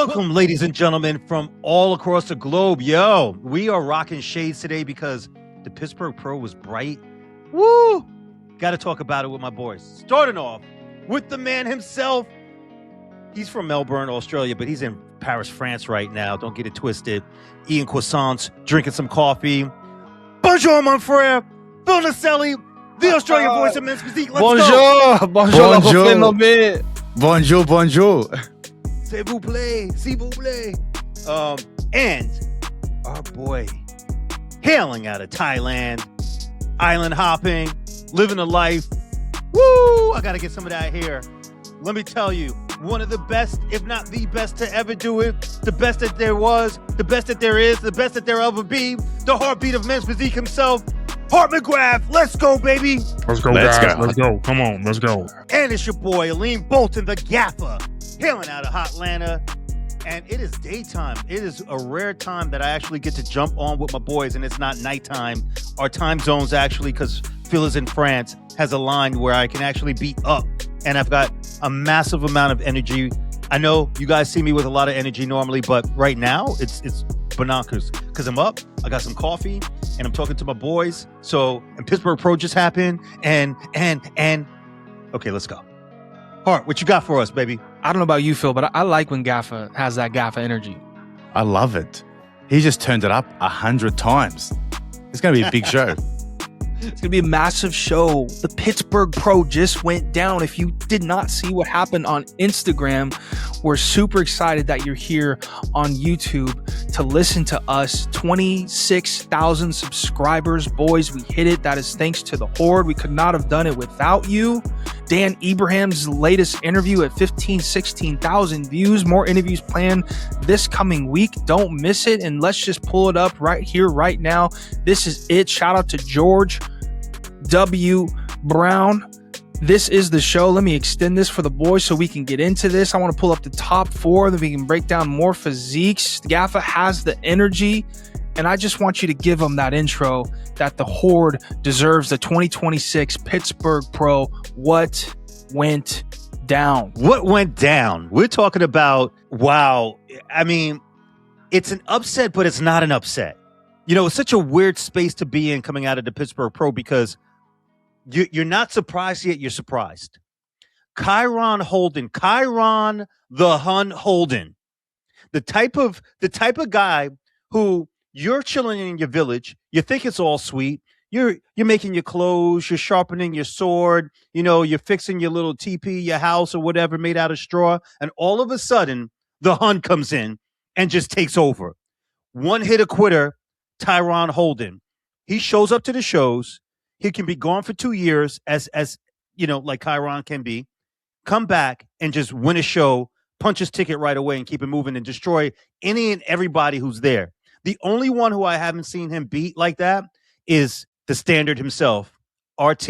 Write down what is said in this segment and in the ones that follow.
Welcome, ladies and gentlemen, from all across the globe. Yo, we are rocking shades today because the Pittsburgh Pro was bright. Woo! Got to talk about it with my boys. Starting off with the man himself. He's from Melbourne, Australia, but he's in Paris, France right now. Don't get it twisted. Eating croissants, drinking some coffee. Bonjour, mon frère. Phil Naselli, the Australian voice of men's physique. Let's go. Bonjour. Bonjour, bonjour. S'il vous plaît, s'il vous plaît. And our boy, hailing out of Thailand, island hopping, living a life. Woo! I got to get some of that here. Let me tell you, one of the best, if not the best to ever do it, the best that there was, the best that there is, the best that there ever be, the heartbeat of men's physique himself, Hart McGrath. Let's go, baby. Let's go, guys. Let's go. Come on, let's go. And it's your boy, Aleem Bolton, the Gaffer, hailing out of Hotlanta. And it is daytime. It is a rare time that I actually get to jump on with my boys, and it's not nighttime. Our time zones actually, because Phil is in France, has a line where I can actually be up, and I've got a massive amount of energy. I know you guys see me with a lot of energy normally, but right now it's binoculars because I'm up. I got some coffee, and I'm talking to my boys. And Pittsburgh Pro just happened, and okay, let's go. Hart, what you got for us, baby? I don't know about you, Phil, but I like when Gaffa has that Gaffa energy. I love it. He just turned it up 100 times. It's going to be a big show. It's going to be a massive show. The Pittsburgh Pro just went down. If you did not see what happened on Instagram, we're super excited that you're here on YouTube to listen to us. 26,000 subscribers. Boys, we hit it. That is thanks to the Horde. We could not have done it without you. Dan Ibrahim's latest interview at 16,000 views. More interviews planned this coming week. Don't miss it. And let's just pull it up right here, right now. This is it. Shout out to George W. Brown. This is the show. Let me extend this for the boys so we can get into this. I want to pull up the top four, then we can break down more physiques. Gaffa has the energy, and I just want you to give them that intro that the Horde deserves. The 2026 Pittsburgh Pro. What went down? What went down? We're talking about, wow. I mean, it's an upset, but it's not an upset. You know, it's such a weird space to be in coming out of the Pittsburgh Pro because you're not surprised yet you're surprised. Kyron Holden, Kyron the Hun Holden, the type of guy who you're chilling in your village. You think it's all sweet. You're making your clothes. You're sharpening your sword. You know, you're fixing your little teepee, your house or whatever made out of straw. And all of a sudden, the Hun comes in and just takes over. One hitter quitter, Kyron Holden. He shows up to the shows. He can be gone for 2 years, as you know, like Kyron can be. Come back and just win a show, punch his ticket right away, and keep it moving and destroy any and everybody who's there. The only one who I haven't seen him beat like that is the standard himself, RT.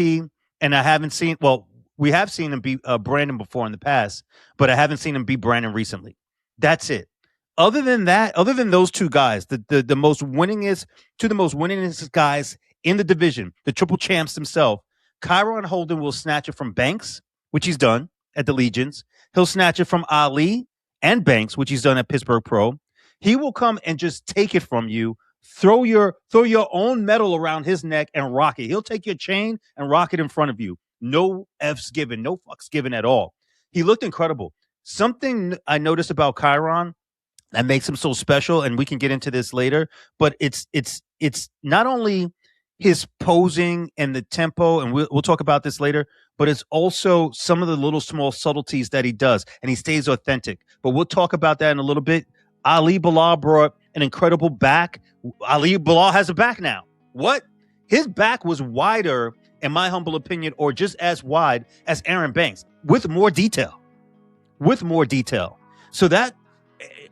And I haven't seen, well, we have seen him beat Brandon before in the past, but I haven't seen him beat Brandon recently. That's it. Other than that, other than those two guys, the most winningest guys in the division, the triple champs themselves, Kyron Holden will snatch it from Banks, which he's done at the Legions. He'll snatch it from Ali and Banks, which he's done at Pittsburgh Pro. He will come and just take it from you, throw your own medal around his neck and rock it. He'll take your chain and rock it in front of you. No F's given, no fucks given at all. He looked incredible. Something I noticed about Kyron that makes him so special, and we can get into this later, but it's not only his posing and the tempo, and we'll talk about this later, but it's also some of the little small subtleties that he does, and he stays authentic. But we'll talk about that in a little bit. Ali Bilal brought an incredible back. Ali Bilal has a back now. What? His back was wider, in my humble opinion, or just as wide as Aaron Banks, with more detail. So that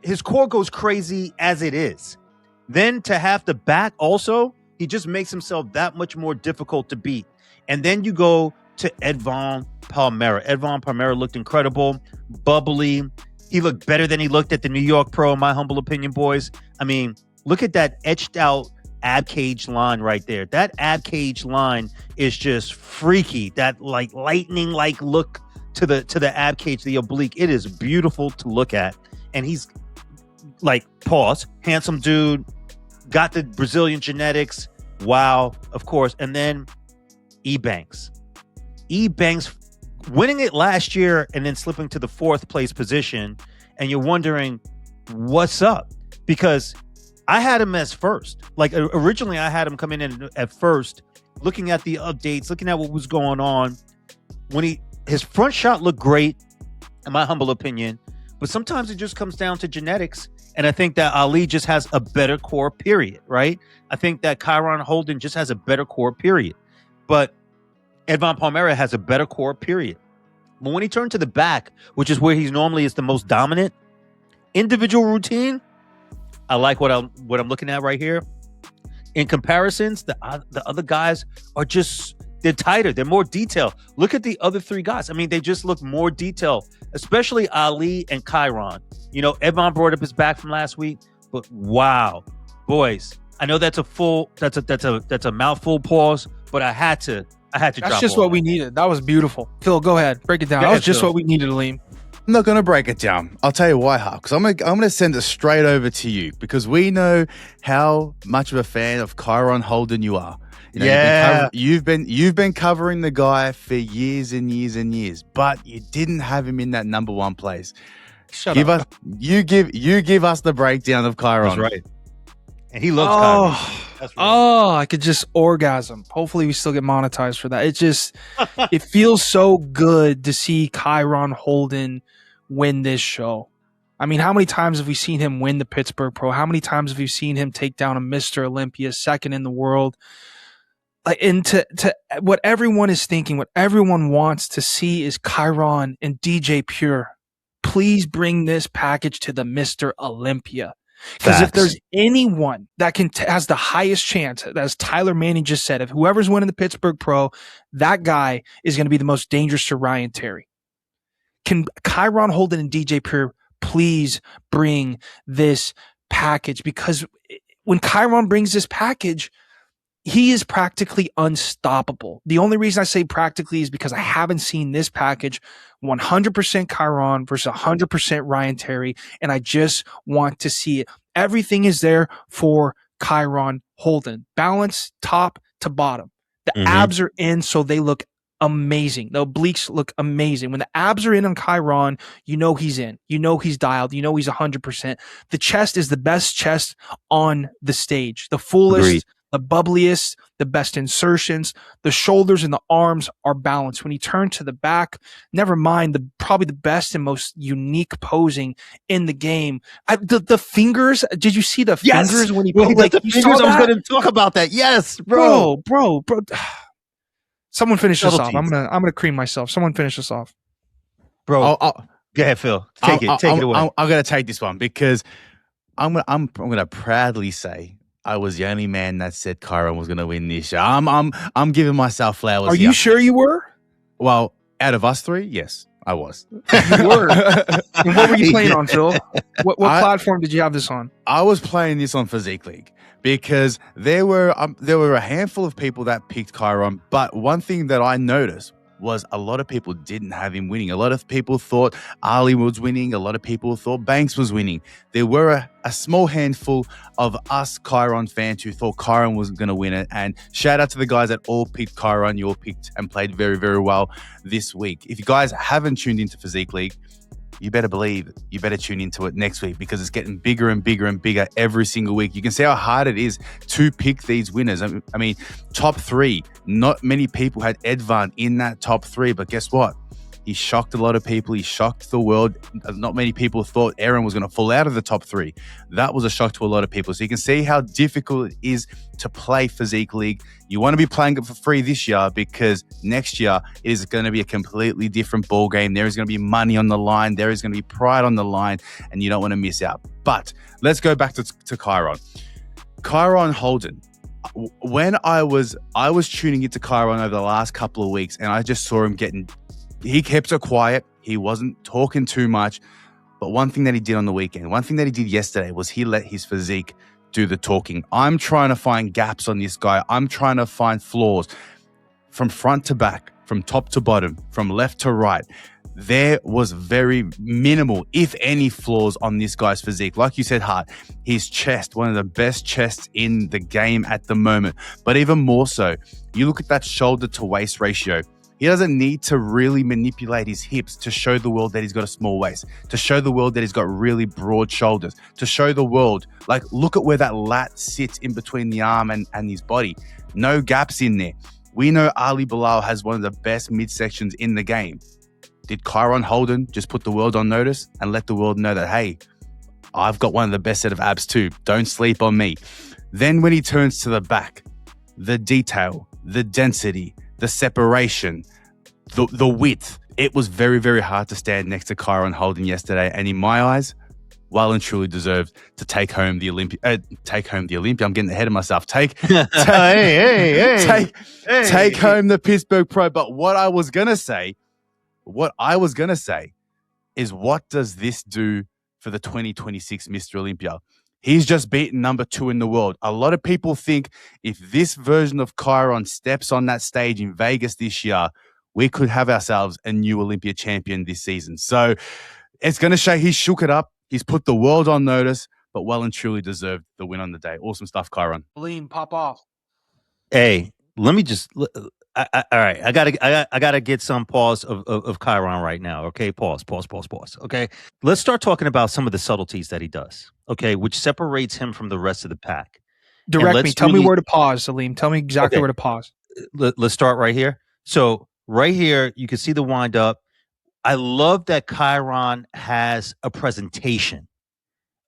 his core goes crazy as it is. Then to have the back also, he just makes himself that much more difficult to beat. And then you go to Edvan Palmeira. Edvan Palmeira looked incredible, bubbly. He looked better than he looked at the New York Pro, in my humble opinion, boys. I mean, look at that etched out ab cage line right there. That ab cage line is just freaky. That like lightning like look to the ab cage, the oblique. It is beautiful to look at. And he's like, pause, handsome dude, got the Brazilian genetics. Wow, of course. And then Ebanks winning it last year and then slipping to the 4th place position. And you're wondering what's up, because I had him as first. Like, originally I had him coming in at first, looking at the updates, looking at what was going on. When his front shot looked great, in my humble opinion, but sometimes it just comes down to genetics. And I think that Ali just has a better core, period, right? I think that Kyron Holden just has a better core, period. But Edvan Palmeira has a better core, period. But when he turned to the back, which is where he's normally is the most dominant, individual routine, I like what I'm looking at right here. In comparisons, the other guys are just, they're tighter, they're more detailed. Look at the other 3 guys. I mean, they just look more detailed, especially Ali and Kyron. You know, Edvan brought up his back from last week, but wow, boys, I know that's a mouthful pause, but I had to That's drop just what we needed. That was beautiful. Phil, go ahead, break it down. That was just what we needed, Aleem. I'm not going to break it down. I'll tell you why, Huck, because I'm going to send it straight over to you, because we know how much of a fan of Kyron Holden you are. You know, you've been covering the guy for years and years and years, but you didn't have him in that number 1 place. You give us the breakdown of Kyron. That's right. And he loves Kyron. That's right. I could just orgasm. Hopefully we still get monetized for that. It just, it feels so good to see Kyron Holden win this show. I mean, how many times have we seen him win the Pittsburgh Pro? How many times have you seen him take down a Mr. Olympia, 2nd in the world? And to what everyone is thinking, what everyone wants to see is Kyron and DJ Pure. Please bring this package to the Mr. Olympia. Because if there's anyone that has the highest chance, as Tyler Manning just said, if whoever's winning the Pittsburgh Pro, that guy is going to be the most dangerous to Ryan Terry. Can Kyron Holden and DJ Pure please bring this package? Because when Kyron brings this package, he is practically unstoppable. The only reason I say practically is because I haven't seen this package 100% Kyron versus 100% Ryan Terry, and I just want to see it. Everything is there for Kyron Holden. Balance top to bottom. The abs are in, so they look amazing. The obliques look amazing. When the abs are in on Kyron, you know he's in. You know he's dialed. You know he's 100%. The chest is the best chest on the stage. The fullest. Agreed. The bubbliest, the best insertions, the shoulders and the arms are balanced. When you turn to the back, never mind probably the best and most unique posing in the game. The fingers, did you see the fingers when he put the fingers? I was going to talk about that. Yes, bro. Someone finish this off. I'm gonna cream myself. Someone finish this off, bro. Go ahead, Phil. Take it away. I'm gonna take this one because I'm gonna proudly say I was the only man that said Kyron was going to win this show. I'm giving myself flowers. Are you sure you were? Well, out of us 3, yes, I was. You were. And what were you playing on, Phil? What platform did you have this on? I was playing this on Physique League because there were a handful of people that picked Kyron, but one thing that I noticed was a lot of people didn't have him winning. A lot of people thought Ali was winning. A lot of people thought Banks was winning. There were a small handful of us Kyron fans who thought Kyron was going to win it. And shout out to the guys that all picked Kyron. You all picked and played very, very well this week. If you guys haven't tuned into Physique League, you better believe it. You better tune into it next week because it's getting bigger and bigger and bigger every single week. You can see how hard it is to pick these winners. I mean, top 3. Not many people had Edvan in that top 3, but guess what? He shocked a lot of people. He shocked the world. Not many people thought Erin was going to fall out of the top 3. That was a shock to a lot of people. So you can see how difficult it is to play Physique League. You want to be playing it for free this year because next year it is going to be a completely different ball game. There is going to be money on the line. There is going to be pride on the line, and you don't want to miss out. But let's go back to Kyron. Kyron Holden. When I was tuning into Kyron over the last couple of weeks, and I just saw him he kept it quiet. He wasn't talking too much. But one thing that he did on the weekend, one thing that he did yesterday was he let his physique do the talking. I'm trying to find gaps on this guy. I'm trying to find flaws from front to back, from top to bottom, from left to right. there was very minimal, if any, flaws on this guy's physique. Like you said, Hart, his chest, one of the best chests in the game at the moment. But even more so, you look at that shoulder to waist ratio. He doesn't need to really manipulate his hips to show the world that he's got a small waist, to show the world that he's got really broad shoulders, to show the world, like, look at where that lat sits in between the arm and his body. No gaps in there. We know Ali Bilal has one of the best midsections in the game. Did Kyron Holden just put the world on notice and let the world know that, hey, I've got one of the best set of abs too. Don't sleep on me. Then when he turns to the back, the detail, the density, the separation, the width. It was very, very hard to stand next to Kyron Holden yesterday. And in my eyes, well and truly deserved to take home the Olympia. I'm getting ahead of myself. Take home the Pittsburgh Pro. But what I was going to say is, what does this do for the 2026 Mr. Olympia? He's just beaten number 2 in the world. A lot of people think if this version of Kyron steps on that stage in Vegas this year, we could have ourselves a new Olympia champion this season. So it's going to show he's shook it up. He's put the world on notice, but well and truly deserved the win on the day. Awesome stuff, Kyron. Lean, pop off. Hey, let me just. All right, I gotta get some pause of Kyron right now. Okay, pause. Okay, let's start talking about some of the subtleties that he does. Okay, which separates him from the rest of the pack. Direct me. Tell me where to pause, Salim. Tell me exactly where to pause. Let's start right here. So right here, you can see the wind up. I love that Kyron has a presentation.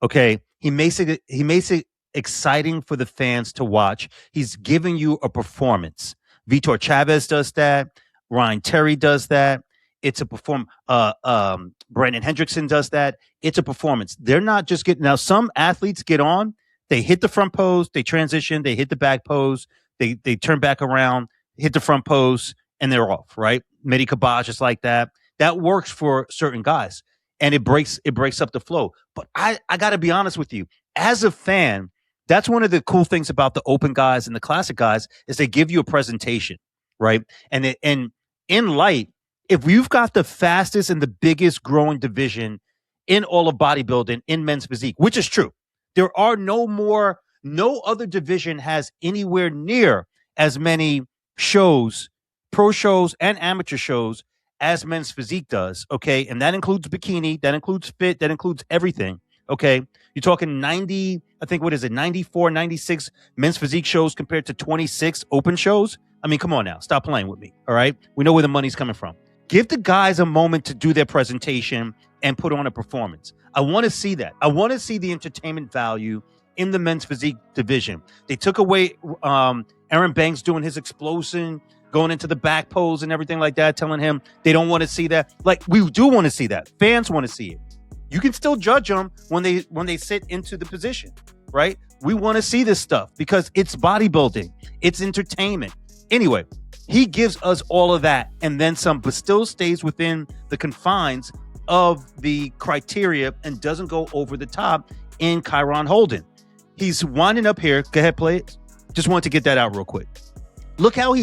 Okay, he makes it exciting for the fans to watch. He's giving you a performance. Vitor Chaves does that. Ryan Terry does that. It's a Brandon Hendrickson does that. It's a performance. They're not just getting. Now, some athletes get on, they hit the front pose, they transition, they hit the back pose, they turn back around, hit the front pose, and they're off, right? Mehdi Kabaj is like that. That works for certain guys, and it breaks up the flow. But I got to be honest with you. As a fan, that's one of the cool things about the open guys and the classic guys is they give you a presentation, right? And in light, if you've got the fastest and the biggest growing division in all of bodybuilding in men's physique, which is true, there are no other division has anywhere near as many shows, pro shows and amateur shows as men's physique does, okay? And that includes bikini, that includes fit, that includes everything, okay? You're talking 90, I think, 94, 96 men's physique shows compared to 26 open shows? I mean, come on now. Stop playing with me, all right? We know where the money's coming from. Give the guys a moment to do their presentation and put on a performance. I want to see that. I want to see the entertainment value in the men's physique division. They took away Aaron Banks doing his explosion, going into the back pose and everything like that, telling him they don't want to see that. Like, we do want to see that. Fans want to see it. You can still judge them when they sit into the position, right? We want to see this stuff because it's bodybuilding. It's entertainment. Anyway, he gives us all of that and then some, but still stays within the confines of the criteria and doesn't go over the top in Kyron Holden. He's winding up here. Go ahead, play it. Just wanted to get that out real quick. Look how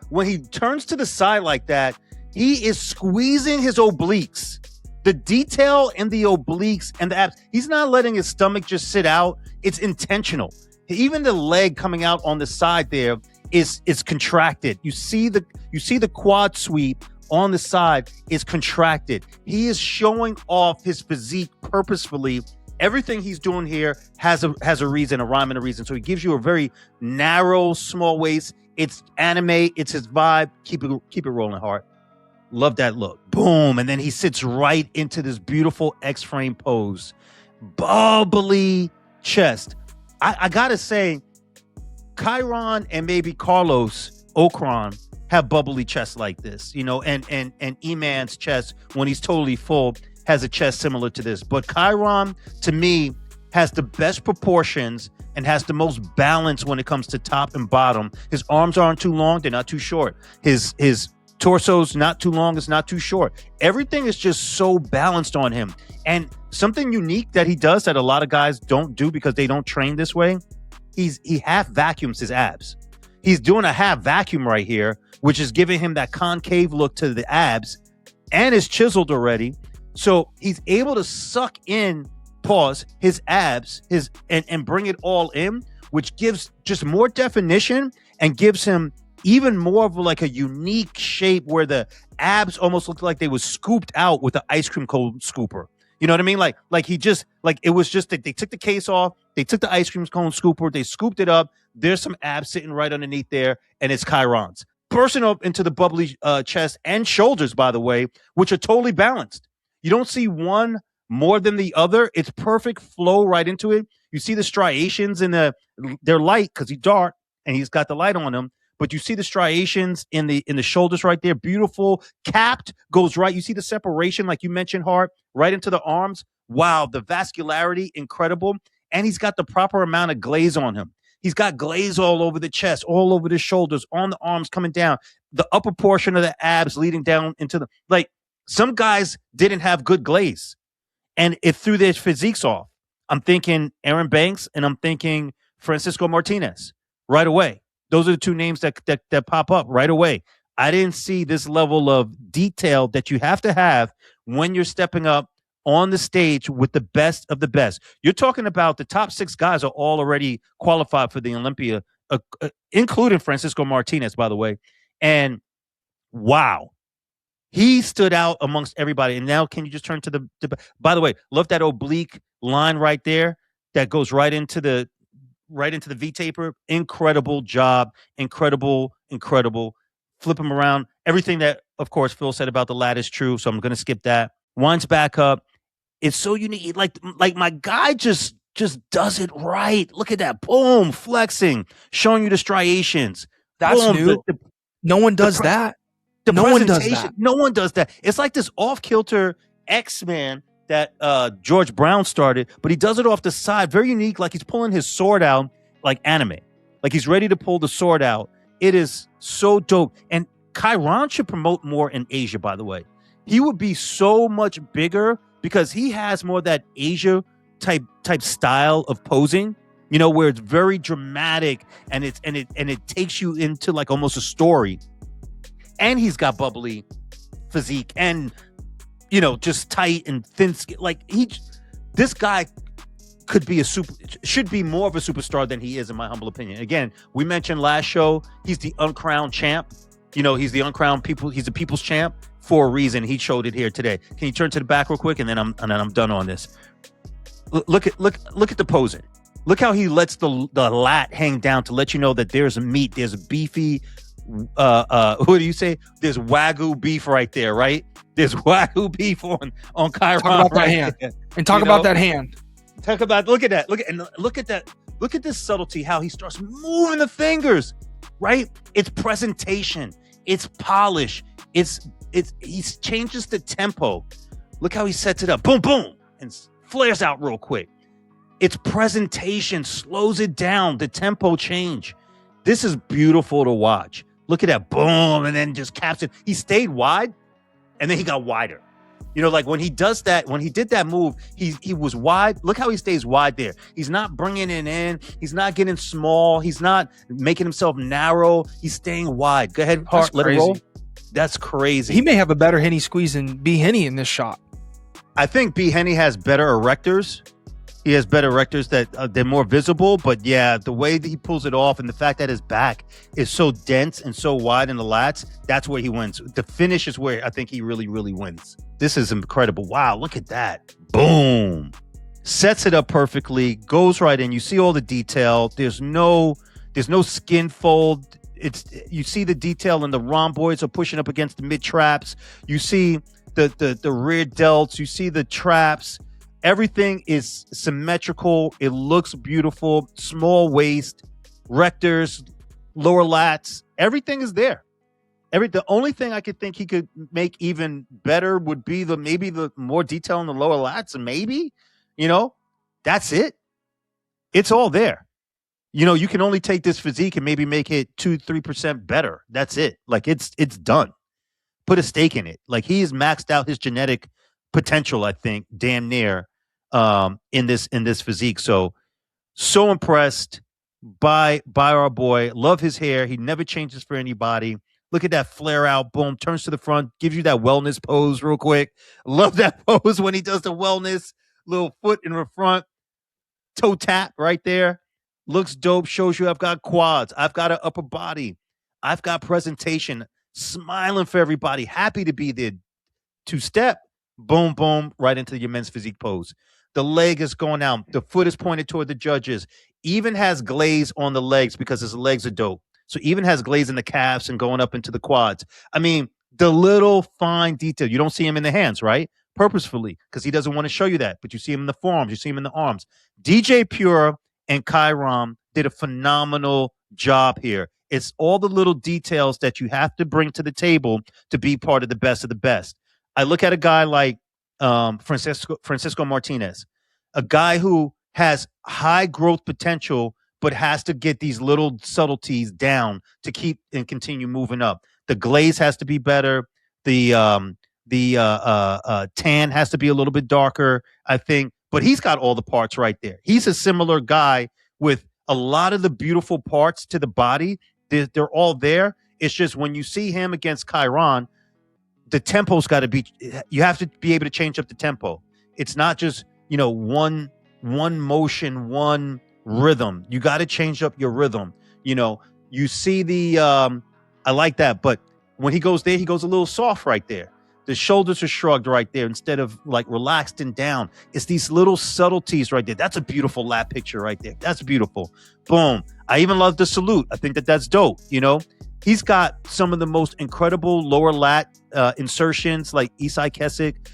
when he turns to the side like that, he is squeezing his obliques. The detail in the obliques and the abs, he's not letting his stomach just sit out. It's intentional. Even the leg coming out on the side there is contracted. You see the quad sweep on the side is contracted. He is showing off his physique purposefully. Everything he's doing here has a reason, a rhyme and a reason. So he gives you a very narrow, small waist. It's anime. It's his vibe. Keep it rolling, Hart. Love that look. Boom. And then he sits right into this beautiful X-frame pose. Bubbly chest. I got to say, Kyron and maybe Carlos Okran have bubbly chests like this, you know, and E-Man's chest, when he's totally full, has a chest similar to this. But Kyron, to me, has the best proportions and has the most balance when it comes to top and bottom. His arms aren't too long. They're not too short. His torso's not too long. It's not too short. Everything is just so balanced on him. And something unique that he does that a lot of guys don't do because they don't train this way, he half vacuums his abs. He's doing a half vacuum right here, which is giving him that concave look to the abs. and is chiseled already. So he's able to suck in, his abs, and bring it all in, which gives just more definition and gives him even more of like a unique shape where the abs almost looked like they was scooped out with an ice cream cone scooper. You know what I mean? Like he just, like it was just that they took the case off, they took the ice cream cone scooper, they scooped it up. There's some abs sitting right underneath there, and it's Kyrons bursting up into the bubbly chest and shoulders, by the way, which are totally balanced. You don't see one more than the other. It's perfect flow right into it. You see the striations in they're light because he's dark and he's got the light on him. But you see the striations in the shoulders right there. Beautiful. Capped goes right. You see the separation, like you mentioned, Hart, right into the arms. Wow, the vascularity, incredible. And he's got the proper amount of glaze on him. He's got glaze all over the chest, all over the shoulders, on the arms coming down, the upper portion of the abs leading down into the, like, some guys didn't have good glaze. And it threw their physiques off. I'm thinking Aaron Banks and I'm thinking Francisco Martinez right away. Those are the two names that pop up right away. I didn't see this level of detail that you have to have when you're stepping up on the stage with the best of the best. You're talking about the top 6 guys are all already qualified for the Olympia, including Francisco Martinez, by the way. And wow, he stood out amongst everybody. And now can you just turn to the by the way, love that oblique line right there that goes right into the V-taper. Incredible job. Incredible. Flip him around. Everything that, of course, Phil said about the lat is true, so I'm going to skip that. Winds back up. It's so unique. Like my guy just does it right. Look at that. Boom. Flexing. Showing you the striations. That's Boom. new. No one does that. No one does that. No one does that. It's like this off-kilter X-Man that George Brown started, but he does it off the side. Very unique, like he's pulling his sword out like anime. Like he's ready to pull the sword out. It is so dope. And Kyron should promote more in Asia, by the way. He would be so much bigger because he has more of that Asia type style of posing, you know, where it's very dramatic and it takes you into like almost a story. And he's got bubbly physique and, you know, just tight and thin skin. Like this guy should be more of a superstar than he is, in my humble opinion. Again, we mentioned last show, he's the uncrowned champ. You know, he's the uncrowned people. He's the people's champ for a reason. He showed it here today. Can you turn to the back real quick, and then I'm done on this. Look at the posing. Look how he lets the lat hang down to let you know that there's meat. There's beefy. What do you say? There's Wagyu beef right there, right? There's Wagyu beef on Kyron. Talk about that hand. And talk about that hand. Talk about, look at that. Look at that. Look at this subtlety, how he starts moving the fingers, right? It's presentation. It's polish. He changes the tempo. Look how he sets it up. Boom, boom. And flares out real quick. It's presentation, slows it down, the tempo change. This is beautiful to watch. Look at that, boom, and then just caps it. He stayed wide, and then he got wider. You know, like when he does that, when he did that move, he was wide. Look how he stays wide there. He's not bringing it in. He's not getting small. He's not making himself narrow. He's staying wide. Go ahead, Hart, let it roll. That's crazy. He may have a better Henny squeeze than B. Henny in this shot. I think B. Henny has better erectors. He has better erectors that they're more visible. But yeah, the way that he pulls it off and the fact that his back is so dense and so wide in the lats, that's where he wins. The finish is where I think he really, really wins. This is incredible. Wow, look at that. Boom. Sets it up perfectly, goes right in. You see all the detail. There's no skin fold. You see the detail, and the rhomboids are pushing up against the mid traps. You see the rear delts. You see the traps. Everything is symmetrical. It looks beautiful. Small waist, rectors, lower lats. Everything is there. The only thing I could think he could make even better would be maybe the more detail in the lower lats, and maybe, you know, that's it. It's all there. You know, you can only take this physique and maybe make it 2-3% better. That's it. Like it's done. Put a stake in it. Like he has maxed out his genetic potential, I think, damn near in this physique. So impressed by our boy. Love his hair. He never changes for anybody. Look at that flare out. Boom. Turns to the front. Gives you that wellness pose real quick. Love that pose when he does the wellness. Little foot in the front. Toe tap right there. Looks dope. Shows you I've got quads. I've got an upper body. I've got presentation. Smiling for everybody. Happy to be there. 2-step. Boom, boom. Right into your men's physique pose. The leg is going out. The foot is pointed toward the judges. Even has glaze on the legs because his legs are dope. So even has glaze in the calves and going up into the quads. I mean, the little fine detail. You don't see him in the hands, right? Purposefully, because he doesn't want to show you that. But you see him in the forearms. You see him in the arms. DJ Pure and Kyron did a phenomenal job here. It's all the little details that you have to bring to the table to be part of the best of the best. I look at a guy like Francisco Martinez, a guy who has high growth potential, but has to get these little subtleties down to keep and continue moving up. The glaze has to be better. The tan has to be a little bit darker, I think. But he's got all the parts right there. He's a similar guy with a lot of the beautiful parts to the body. They're all there. It's just when you see him against Kyron, the tempo's got to be, you have to be able to change up the tempo. It's not just, one motion, one rhythm. You got to change up your rhythm. You see I like that, but when he goes there, he goes a little soft right there. The shoulders are shrugged right there instead of like relaxed and down. It's these little subtleties right there. That's a beautiful lat picture right there. That's beautiful. Boom. I even love the salute. I think that's dope. He's got some of the most incredible lower lat insertions like Isai Keswick.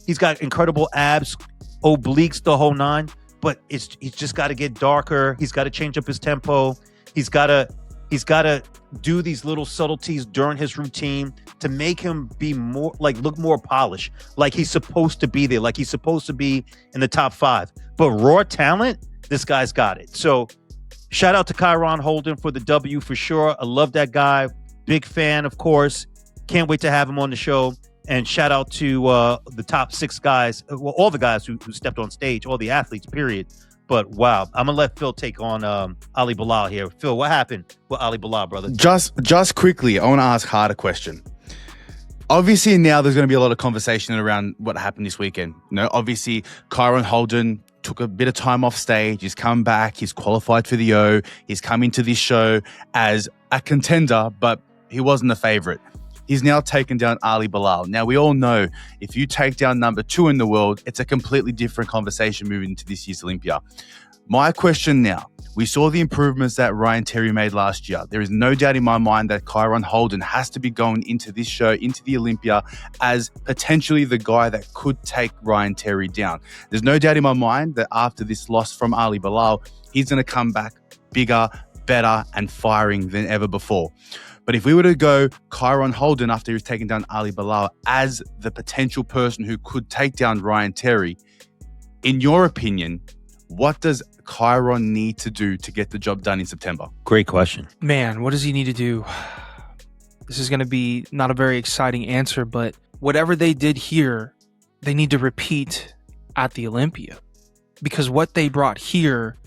He's got incredible abs, obliques, the whole nine. But he's just got to get darker. He's got to change up his tempo. He's got to do these little subtleties during his routine to make him be more look more polished, like he's supposed to be there, like he's supposed to be in the top 5. But raw talent, this guy's got it. So shout out to Kyron Holden for the W for sure. I love that guy. Big fan, of course. Can't wait to have him on the show. And shout out to the top 6 guys, well, all the guys who stepped on stage, all the athletes, period. But wow, I'm gonna let Phil take on Ali Bilal here. Phil, what happened with Ali Bilal, brother? Just quickly, I want to ask Hard a question. Obviously, now there's going to be a lot of conversation around what happened this weekend. Obviously, Kyron Holden took a bit of time off stage. He's come back. He's qualified for the O. He's come into this show as a contender, but he wasn't a favorite. He's now taken down Ali Bilal. Now, we all know if you take down number 2 in the world, it's a completely different conversation moving into this year's Olympia. My question now, we saw the improvements that Ryan Terry made last year. There is no doubt in my mind that Kyron Holden has to be going into this show, into the Olympia, as potentially the guy that could take Ryan Terry down. There's no doubt in my mind that after this loss from Ali Bilal, he's going to come back bigger, better, and firing than ever before. But if we were to go Kyron Holden after he's taken down Ali Bilal as the potential person who could take down Ryan Terry, in your opinion, what does Kyron need to do to get the job done in September? Great question. Man, what does he need to do? This is going to be not a very exciting answer, but whatever they did here, they need to repeat at the Olympia. Because what they brought here,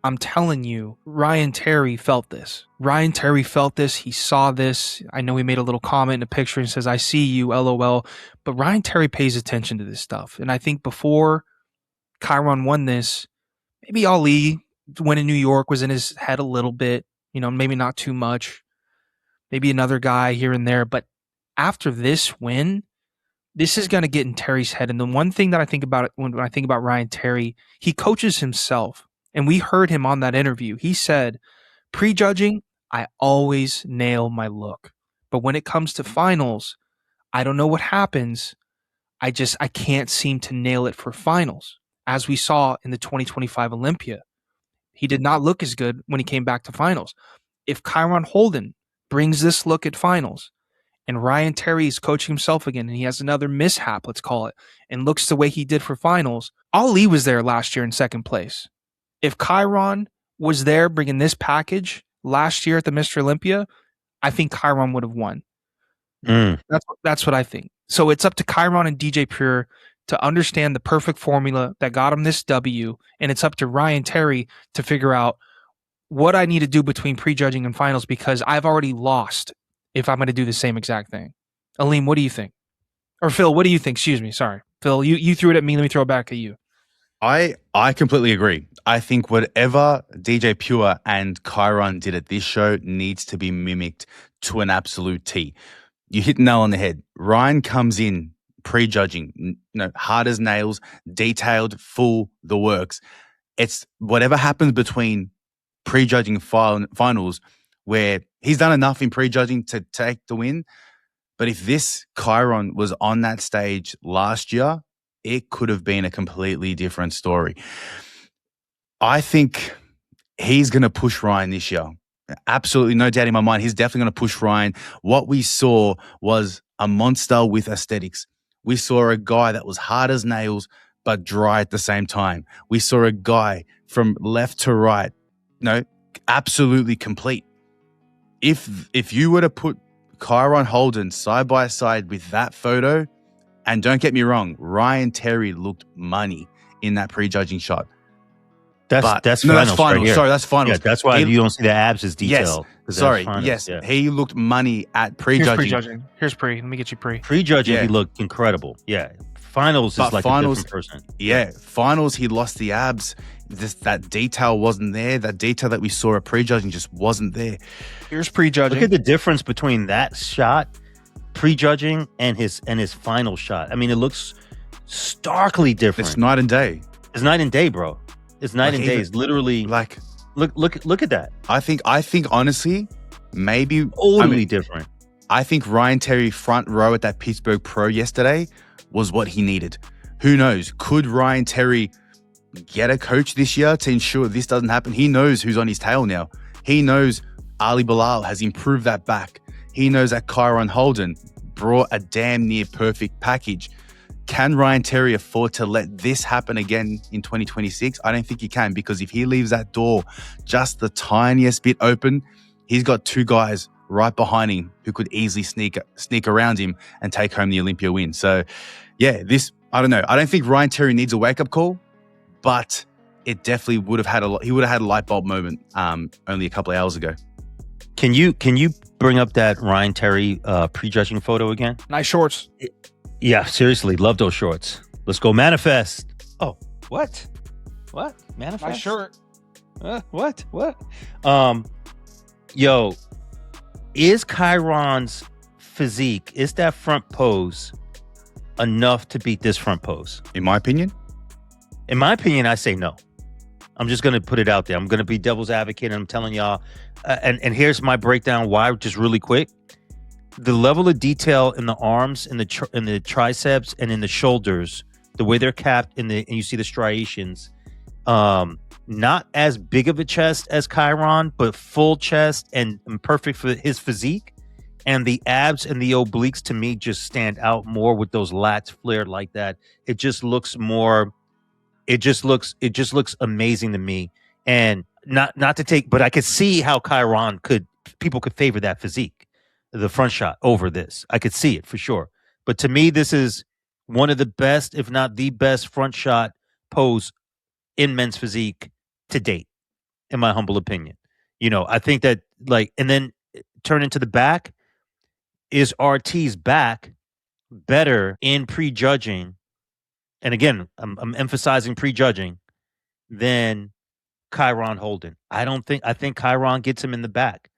I'm telling you, Ryan Terry felt this. Ryan Terry felt this. He saw this. I know he made a little comment in a picture and says, "I see you, LOL." But Ryan Terry pays attention to this stuff. And I think before Kyron won this, maybe Ali win in New York was in his head a little bit, maybe not too much. Maybe another guy here and there. But after this win, this is going to get in Terry's head. And the one thing that I think about when I think about Ryan Terry, he coaches himself. And we heard him on that interview. He said, prejudging, I always nail my look. But when it comes to finals, I don't know what happens. I can't seem to nail it for finals. As we saw in the 2025 Olympia, he did not look as good when he came back to finals. If Kyron Holden brings this look at finals and Ryan Terry is coaching himself again and he has another mishap, let's call it, and looks the way he did for finals, Ali was there last year in second place. If Kyron was there bringing this package last year at the Mr. Olympia, I think Kyron would have won. That's what I think. So it's up to Kyron and DJ Pure to understand the perfect formula that got him this W, and it's up to Ryan Terry to figure out what I need to do between prejudging and finals, because I've already lost if I'm going to do the same exact thing. Aleem, what do you think? Or Phil, what do you think? Excuse me. Sorry. Phil, you threw it at me. Let me throw it back at you. I completely agree. I think whatever DJ Pure and Kyron did at this show needs to be mimicked to an absolute T. You hit the nail on the head. Ryan comes in prejudging, hard as nails, detailed, full, the works. It's whatever happens between prejudging finals where he's done enough in prejudging to take the win. But if this Kyron was on that stage last year, it could have been a completely different story. I think he's going to push Ryan this year. Absolutely no doubt in my mind. He's definitely going to push Ryan. What we saw was a monster with aesthetics. We saw a guy that was hard as nails, but dry at the same time. We saw a guy from left to right, absolutely complete. If you were to put Kyron Holden side by side with that photo, and don't get me wrong, Ryan Terry looked money in that prejudging shot. That's finals. Right, sorry, that's finals. Yeah, that's why you don't see the abs as detailed. Yes, sorry. Yes, yeah. He looked money at prejudging. Here's pre. Let me get you pre. Prejudging, he looked incredible. Yeah, finals is like finals, a different person. Yeah, finals, he lost the abs. That detail wasn't there. That detail that we saw at prejudging just wasn't there. Here's prejudging. Look at the difference between that shot, prejudging, and his final shot. I mean, it looks starkly different. It's night and day. It's night and day, bro. It's night and day. It's literally like look at that. I think honestly, maybe totally different. I think Ryan Terry front row at that Pittsburgh Pro yesterday was what he needed. Who knows? Could Ryan Terry get a coach this year to ensure this doesn't happen? He knows who's on his tail now. He knows Ali Bilal has improved that back. He knows that Kyron Holden brought a damn near perfect package. Can Ryan Terry afford to let this happen again in 2026? I don't think he can, because if he leaves that door just the tiniest bit open, he's got two guys right behind him who could easily sneak around him and take home the Olympia win. So, yeah, I don't know. I don't think Ryan Terry needs a wake-up call, but it definitely would have had a light bulb moment only a couple of hours ago. Can you bring up that Ryan Terry prejudging photo again? Nice shorts. Yeah, seriously, love those shorts. Let's go manifest. Oh, what? Manifest? Nice shirt. What? Yo, is Kyron's physique, is that front pose enough to beat this front pose? In my opinion, I say no. I'm just going to put it out there. I'm going to be devil's advocate, and I'm telling y'all, and here's my breakdown why, just really quick. The level of detail in the arms, in the triceps, and in the shoulders, the way they're capped, and you see the striations, not as big of a chest as Kyron, but full chest and perfect for his physique. And the abs and the obliques, to me, just stand out more with those lats flared like that. It just looks more. It just looks amazing to me. And not to take, but I could see how people could favor that physique, the front shot over this. I could see it for sure. But to me, this is one of the best, if not the best, front shot pose in men's physique to date, in my humble opinion. I think that, and then turn into the back. Is RT's back better in prejudging? And again, I'm emphasizing prejudging than Kyron Holden. I think Kyron gets him in the back.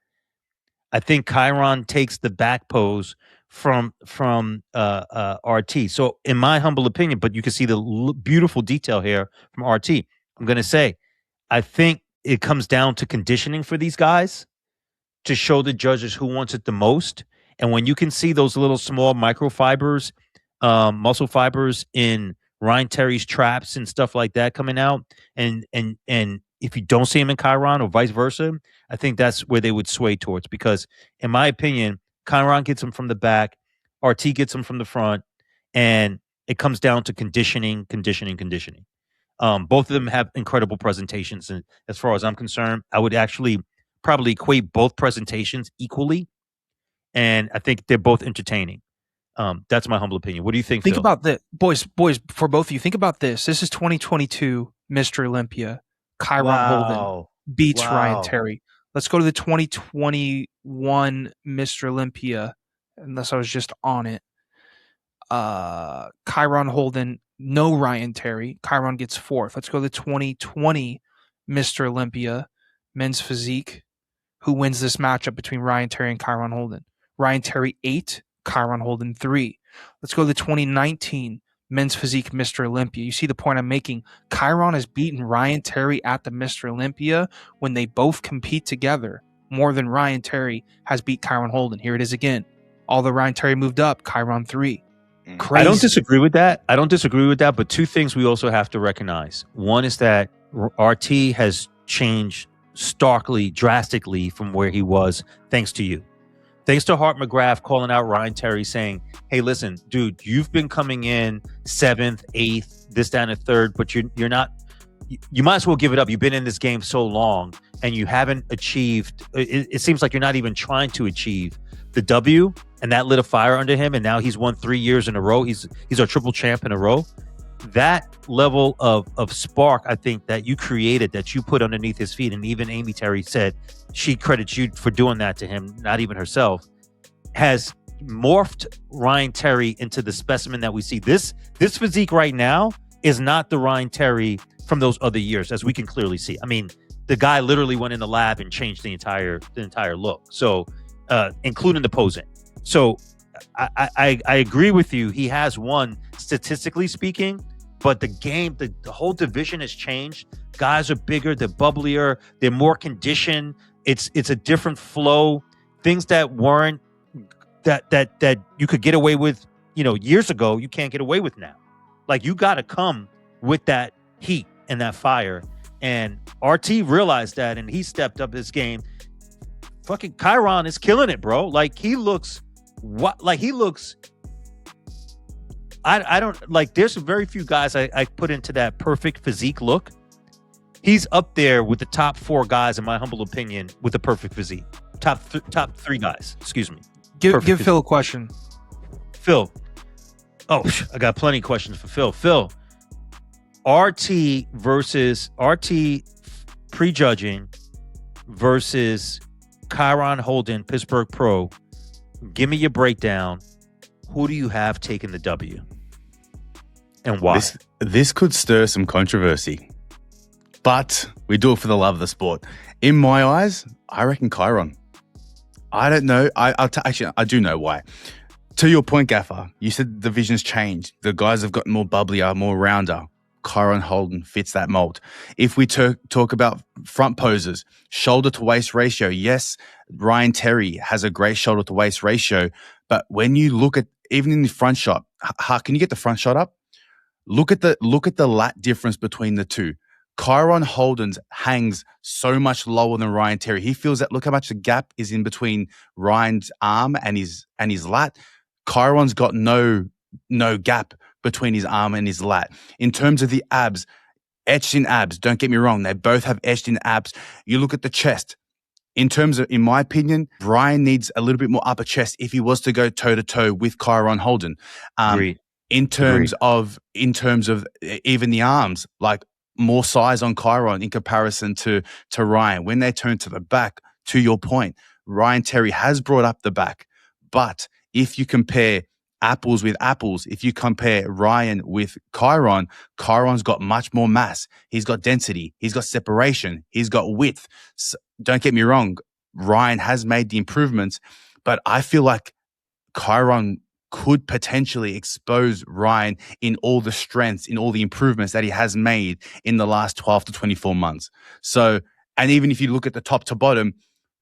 I think Kyron takes the back pose from RT. So in my humble opinion, but you can see the beautiful detail here from RT. I'm going to say, I think it comes down to conditioning for these guys to show the judges who wants it the most. And when you can see those little small microfibers, muscle fibers in Ryan Terry's traps and stuff like that coming out, and if you don't see him in Kyron or vice versa, I think that's where they would sway towards, because in my opinion, Kyron gets him from the back, RT gets him from the front, and it comes down to conditioning. Both of them have incredible presentations, and as far as I'm concerned, I would actually probably equate both presentations equally, and I think they're both entertaining. That's my humble opinion. What do you think? Think Phil? about that, boys. For both of you, think about this. This is 2022 Mr. Olympia. Kyron Holden beats Ryan Terry. Let's go to the 2021 won Mr. Olympia, unless I was just on it. Kyron Holden, no Ryan Terry. Kyron gets 4th. Let's go to the 2020 Mr. Olympia, men's physique. Who wins this matchup between Ryan Terry and Kyron Holden? Ryan Terry 8, Kyron Holden 3. Let's go to the 2019 men's physique Mr. Olympia. You see the point I'm making. Kyron has beaten Ryan Terry at the Mr. Olympia when they both compete together more than Ryan Terry has beat Kyron Holden. Here it is again. Although Ryan Terry moved up, Kyron 3. Crazy. I don't disagree with that. But 2 things we also have to recognize. One is that RT has changed starkly, drastically from where he was, thanks to you. Thanks to Hart McGrath calling out Ryan Terry saying, hey, listen, dude, you've been coming in 7th, 8th, this, that, and 3rd, but you're not, you might as well give it up. You've been in this game so long and you haven't achieved, it seems like you're not even trying to achieve the W, and that lit a fire under him, and now he's won 3 years in a row. He's our triple champ in a row. That level of spark, I think, that you created, that you put underneath his feet, and even Amy Terry said she credits you for doing that to him, not even herself, has morphed Ryan Terry into the specimen that we see. This physique right now is not the Ryan Terry from those other years, as we can clearly see. I mean, the guy literally went in the lab and changed the entire look. So, including the posing. So, I agree with you. He has won statistically speaking, but the game, the whole division has changed. Guys are bigger, they're bubblier, they're more conditioned. It's a different flow. Things that weren't that you could get away with, years ago, you can't get away with now. Like, you got to come with that heat and that fire. And RT realized that, and he stepped up his game. Fucking Kyron is killing it, bro. Like, he looks I don't like, there's very few guys I put into that perfect physique look. He's up there with the top 4 guys, in my humble opinion, with the perfect physique. Top 3 guys, excuse me. Give Phil a question. Phil. Oh, I got plenty of questions for Phil. Phil, RT prejudging versus Kyron Holden, Pittsburgh Pro. Give me your breakdown. Who do you have taking the W? And why? This could stir some controversy, but we do it for the love of the sport. In my eyes, I reckon Kyron. I don't know. Actually, I do know why. To your point, Gaffer, you said the vision's changed. The guys have gotten more bubblier, more rounder. Kyron Holden fits that mold. If we talk about front poses, shoulder to waist ratio, yes, Ryan Terry has a great shoulder to waist ratio, but when you look at, even in the front shot, can you get the front shot up? Look at the lat difference between the two. Kyron Holden's hangs so much lower than Ryan Terry. He feels that, look how much the gap is in between Ryan's arm and his lat. Kyron's got no gap between his arm and his lat. In terms of the abs, etched in abs, don't get me wrong, they both have etched in abs. You look at the chest. In terms of, in my opinion, Ryan needs a little bit more upper chest if he was to go toe-to-toe with Kyron Holden. Agreed. In terms of even the arms, like more size on Kyron in comparison to Ryan. When they turn to the back, to your point, Ryan Terry has brought up the back. But if you compare apples with apples, if you compare Ryan with Kyron, Kyron's got much more mass. He's got density. He's got separation. He's got width. So, don't get me wrong, Ryan has made the improvements, but I feel like Kyron could potentially expose Ryan in all the strengths, in all the improvements that he has made in the last 12 to 24 months. So, and even if you look at the top to bottom,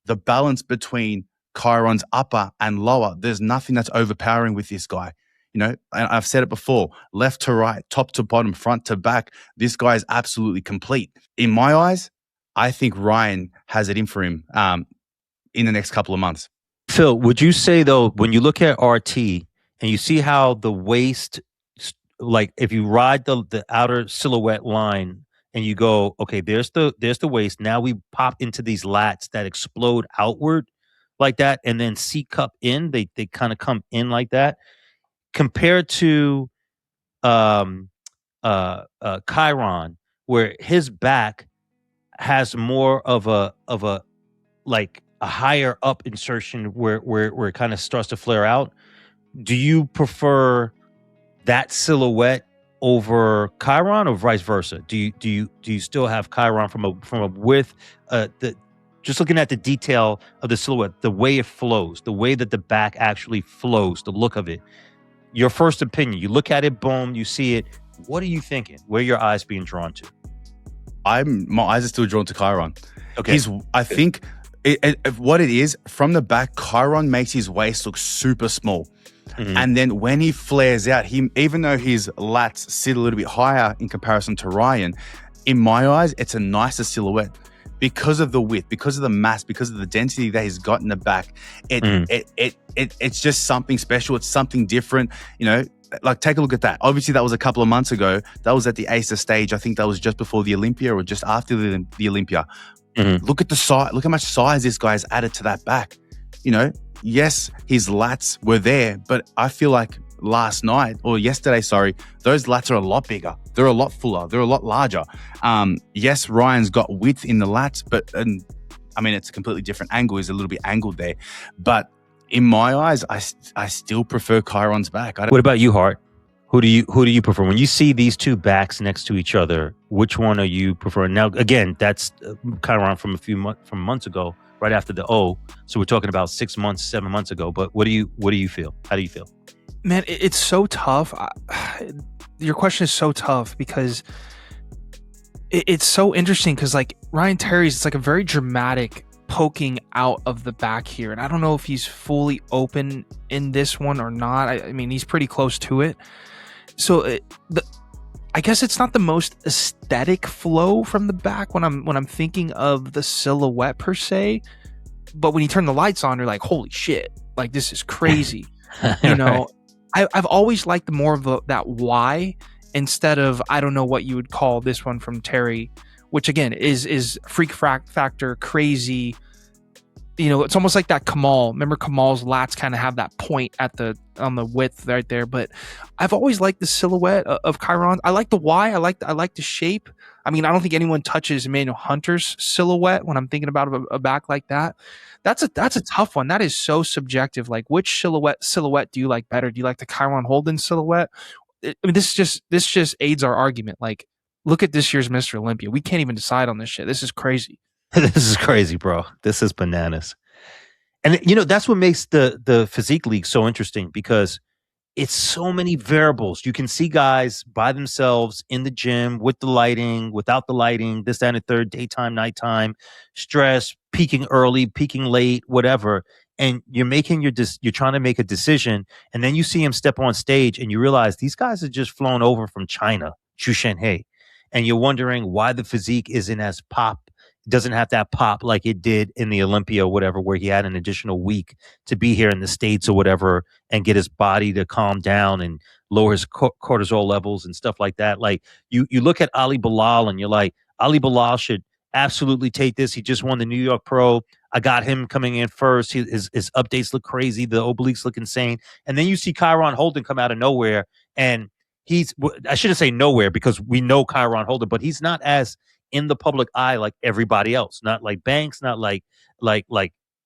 the balance between Kyron's upper and lower, there's nothing that's overpowering with this guy. And I've said it before, left to right, top to bottom, front to back, this guy is absolutely complete. In my eyes, I think Ryan has it in for him in the next couple of months. Phil, would you say, though, when you look at RT and you see how the waist, like if you ride the outer silhouette line and you go, okay, there's the waist. Now we pop into these lats that explode outward like that, and then C cup in. They kind of come in like that. Compared to Kyron, where his back has more of a like a higher up insertion where it kind of starts to flare out. Do you prefer that silhouette over Kyron or vice versa? Do you still have Kyron from a width? Just looking at the detail of the silhouette, the way it flows, the way that the back actually flows, the look of it. Your first opinion, you look at it, boom, you see it. What are you thinking? Where are your eyes being drawn to? My eyes are still drawn to Kyron. Okay. I think what it is, from the back, Kyron makes his waist look super small. Mm-hmm. And then when he flares out, even though his lats sit a little bit higher in comparison to Ryan, in my eyes, it's a nicer silhouette. Because of the width, because of the mass, because of the density that he's got in the back, it's just something special. It's something different. You know, like take a look at that. Obviously, that was a couple of months ago. That was at the Acer stage. I think that was just before the Olympia or just after the Olympia. Mm-hmm. Look at the size. Look how much size this guy's added to that back. You know, yes, his lats were there, but I feel like yesterday, those lats are a lot bigger. They're a lot fuller. They're a lot larger. Yes, Ryan's got width in the lats, but I mean, it's a completely different angle. He's a little bit angled there. But in my eyes, I still prefer Kyron's back. What about you, Hart? Who do you prefer? When you see these two backs next to each other, which one are you preferring? Now, again, that's Kyron from months ago, right after the O. So we're talking about 6 months, 7 months ago. But what do you feel? How do you feel? Man, it's so tough. Your question is so tough because it's so interesting because like Ryan Terry's, it's like a very dramatic poking out of the back here. And I don't know if he's fully open in this one or not. I mean, he's pretty close to it. So I guess it's not the most aesthetic flow from the back when I'm thinking of the silhouette per se. But when you turn the lights on, you're like, holy shit, like this is crazy. You know, I've always liked more of that Y instead of, I don't know what you would call this one from Terry, which again is freak factor, crazy. You know, it's almost like that Kamal. Remember Kamal's lats kind of have that point on the width right there. But I've always liked the silhouette of Kyron. I like the Y. I like the shape. I mean, I don't think anyone touches Emmanuel Hunter's silhouette when I'm thinking about a back like that. That's a tough one. That is so subjective. Like, which silhouette do you like better? Do you like the Kyron Holden silhouette? I mean, this just aids our argument. Like, look at this year's Mr. Olympia. We can't even decide on this shit. This is crazy. This is crazy, bro. This is bananas. And you know, that's what makes the Physique League so interesting because it's so many variables. You can see guys by themselves in the gym with the lighting, without the lighting, this, that, and the third, daytime, nighttime, stress, peaking early, peaking late, whatever. And you're trying to make a decision, and then you see him step on stage, and you realize these guys are just flown over from China, Chushenhe, and you're wondering why the physique isn't as pop. Doesn't have that pop like it did in the Olympia or whatever, where he had an additional week to be here in the States or whatever and get his body to calm down and lower his cortisol levels and stuff like that. Like you look at Ali Bilal and you're like, Ali Bilal should absolutely take this. He just won the New York Pro. I got him coming in first. His updates look crazy. The obliques look insane. And then you see Kyron Holden come out of nowhere, and I shouldn't say nowhere because we know Kyron Holden, but he's not as in the public eye like everybody else. Not like Banks, not like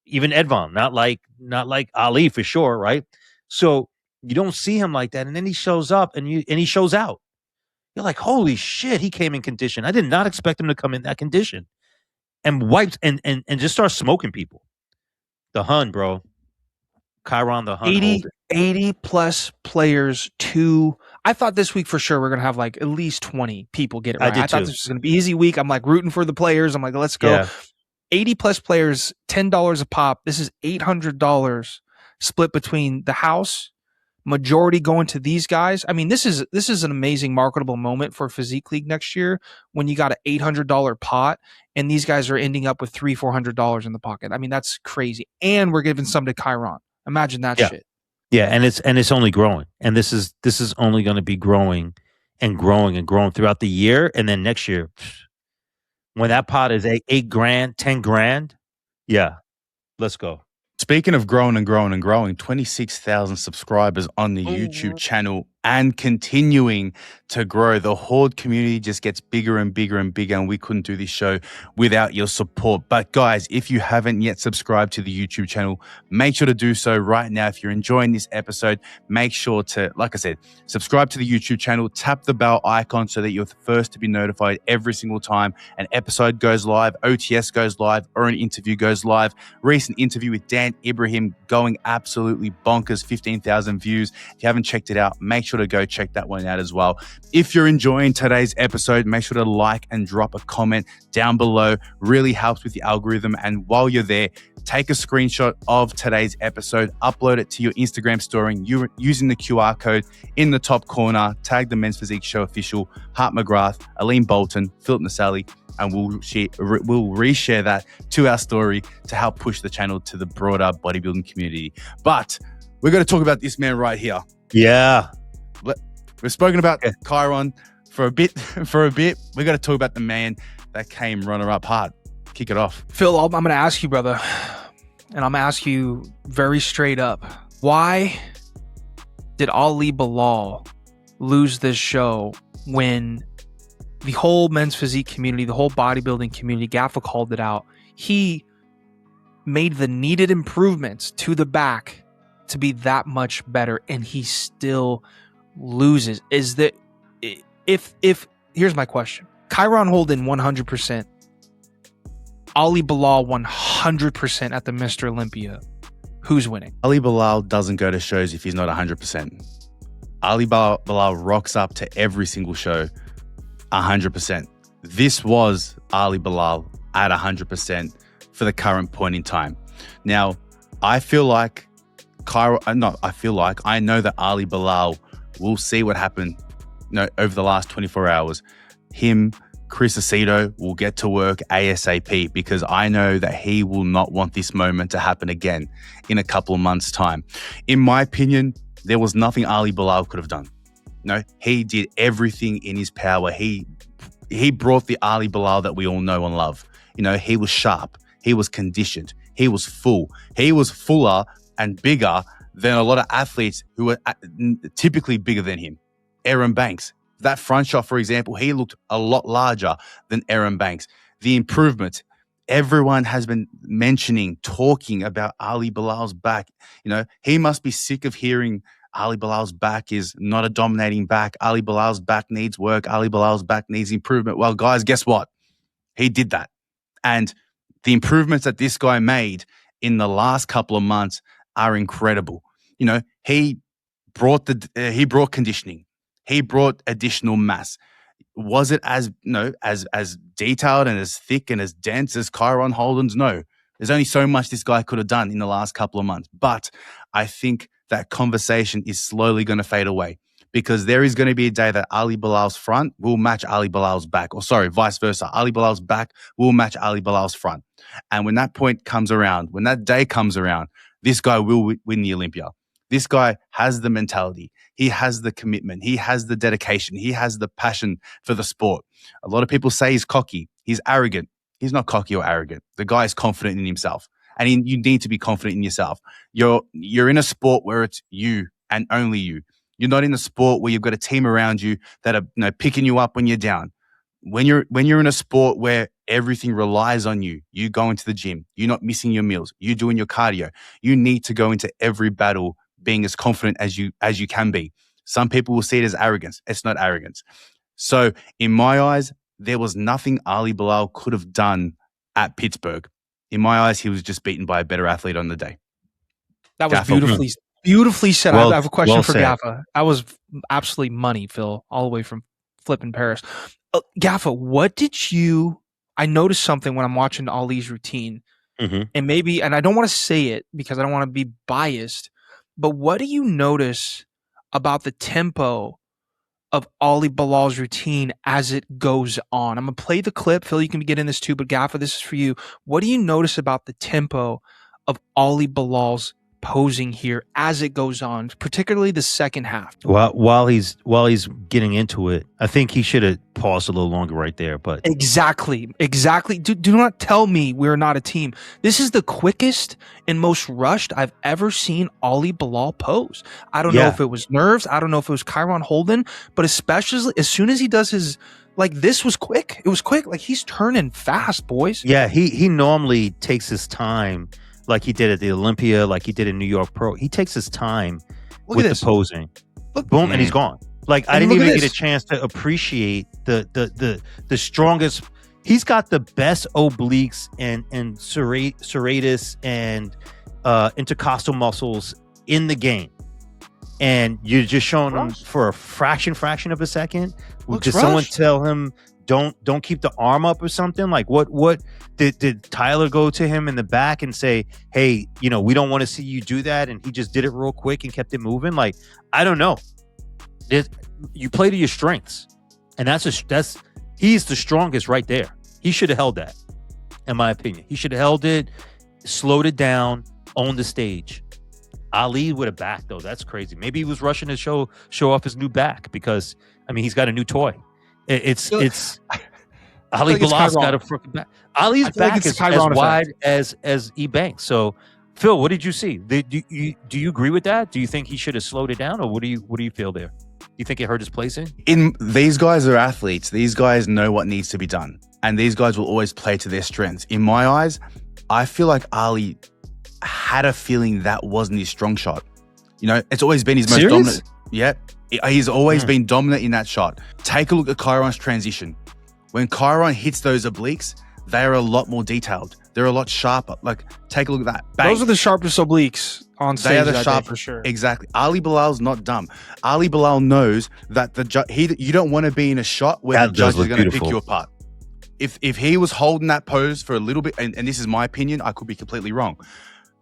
even Edvan, not like Ali for sure, right? So you don't see him like that, and then he shows up and he shows out. You're like, holy shit, he came in condition. I did not expect him to come in that condition. And wiped and just start smoking people. The Hun, bro. Kyron the Hun. 80 plus players I thought this week for sure we're going to have like at least 20 people get it right. I thought this was going to be an easy week. I'm like rooting for the players. I'm like, let's go. Yeah. 80 plus players, $10 a pop. This is $800 split between the house, majority going to these guys. I mean, this is an amazing marketable moment for Physique League next year when you got an $800 pot and these guys are ending up with $300-400 in the pocket. I mean, that's crazy. And we're giving some to Kyron. Imagine that shit. Yeah, and it's only growing. And this is only going to be growing and growing and growing throughout the year. And then next year, when that pot is $8,000, $10,000, yeah, let's go. Speaking of growing and growing and growing, 26,000 subscribers on the YouTube channel and continuing to grow. The Horde community just gets bigger and bigger and bigger, and we couldn't do this show without your support. But guys, if you haven't yet subscribed to the YouTube channel, make sure to do so right now. If you're enjoying this episode, make sure to, like I said, subscribe to the YouTube channel, tap the bell icon so that you're the first to be notified every single time an episode goes live, OTS goes live, or an interview goes live. Recent interview with Dan Ibrahim going absolutely bonkers, 15,000 views. If you haven't checked it out, make sure to go check that one out as well. If you're enjoying today's episode, make sure to like and drop a comment down below. Really helps with the algorithm. And while you're there, take a screenshot of today's episode, upload it to your Instagram story using the QR code in the top corner, tag the Men's Physique Show official, Hart McGrath, Aline Bolton, Philip Nassali, and we'll reshare that to our story to help push the channel to the broader bodybuilding community. But we're going to talk about this man right here. Yeah. We've spoken about Kyron for a bit. We got to talk about the man that came runner-up hard. Kick it off. Phil, I'm going to ask you, brother, and I'm going to ask you very straight up. Why did Ali Bilal lose this show when the whole men's physique community, the whole bodybuilding community, Gaffa called it out, he made the needed improvements to the back to be that much better, and he still loses? Is that if here's my question: Kyron Holden 100%, Ali Bilal 100% at the Mr. Olympia, who's winning? Ali Bilal doesn't go to shows if he's not 100%. Ali Bilal rocks up to every single show 100%. This was Ali Bilal at 100% for the current point in time. Now, I know that Ali Bilal will see what happened over the last 24 hours. Him, Chris Aceto will get to work ASAP, because I know that he will not want this moment to happen again in a couple of months' time. In my opinion, there was nothing Ali Bilal could have done. He did everything in his power. He brought the Ali Bilal that we all know and love. He was sharp. He was conditioned. He was full. He was fuller and bigger than a lot of athletes who were typically bigger than him. Aaron Banks, that front shot, for example, he looked a lot larger than Aaron Banks. The improvements, everyone has been talking about Ali Bilal's back. He must be sick of hearing Ali Bilal's back is not a dominating back. Ali Bilal's back needs work. Ali Bilal's back needs improvement. Well, guys, guess what? He did that. And the improvements that this guy made in the last couple of months are incredible. He brought conditioning. He brought additional mass. Was it as detailed and as thick and as dense as Kyron Holden's? No. There's only so much this guy could have done in the last couple of months. But I think that conversation is slowly going to fade away, because there is going to be a day that Ali Bilal's front will match Ali Bilal's back. Or sorry, vice versa. Ali Bilal's back will match Ali Bilal's front. And when that point comes around, when that day comes around, this guy will win the Olympia. This guy has the mentality. He has the commitment. He has the dedication. He has the passion for the sport. A lot of people say he's cocky. He's arrogant. He's not cocky or arrogant. The guy is confident in himself. And you need to be confident in yourself. You're in a sport where it's you and only you. You're not in a sport where you've got a team around you that are picking you up when you're down. When you're in a sport where everything relies on you, you go into the gym, you're not missing your meals, you're doing your cardio. You need to go into every battle being as confident as you can be. Some people will see it as arrogance. It's not arrogance. So in my eyes, there was nothing Ali Bilal could have done at Pittsburgh. In my eyes, he was just beaten by a better athlete on the day. That was Gaffa. beautifully said. Well, I have a question well for said. Gaffa. That was absolutely money, Phil, all the way from flipping Paris. Gaffa, what did you... I noticed something when I'm watching Ali's routine, and I don't want to say it because I don't want to be biased, but what do you notice about the tempo of Ali Bilal's routine as it goes on? I'm going to play the clip. Phil, you can get in this too, but Gaffa, this is for you. What do you notice about the tempo of Ali Bilal's posing here as it goes on, particularly the second half. While he's getting into it, I think he should have paused a little longer right there. But exactly. Do not tell me we're not a team. This is the quickest and most rushed I've ever seen Ali Bilal pose. I don't know if it was nerves. I don't know if it was Kyron Holden, but especially as soon as he does his, like, this was quick. It was quick. Like, he's turning fast, boys. Yeah, he normally takes his time, like he did at the Olympia, like he did in New York Pro. He takes his time with the posing. Boom, and he's gone. Like, I didn't even get a chance to appreciate the strongest. He's got the best obliques and serratus and intercostal muscles in the game, and you're just showing him for a fraction of a second. Did someone tell him don't keep the arm up or something? Like, what did Tyler go to him in the back and say, hey, we don't want to see you do that, and he just did it real quick and kept it moving? Like, I don't know. You play to your strengths, and he's the strongest right there. He should have held that, in my opinion. He should have held it, slowed it down, owned the stage. Ali with a back, though, that's crazy. Maybe he was rushing to show off his new back because, he's got a new toy. It's Ali Bilal's got a freaking back. Ali's back is as wide as E-Bank. So, Phil, what did you see? Do you agree with that? Do you think he should have slowed it down, or what do you feel there? Do you think it hurt his placing? These guys are athletes. These guys know what needs to be done, and these guys will always play to their strengths. In my eyes, I feel like Ali had a feeling that wasn't his strong shot. It's always been his most dominant. Yeah, he's always been dominant in that shot. Take a look at Kyron's transition. When Kyron hits those obliques, they are a lot more detailed. They're a lot sharper. Like, take a look at that. Bang. Those are the sharpest obliques on stage. They are the sharp for sure. Exactly. Ali Bilal's not dumb. Ali Bilal knows that you don't want to be in a shot where the judge is going to pick you apart. If he was holding that pose for a little bit, and this is my opinion, I could be completely wrong,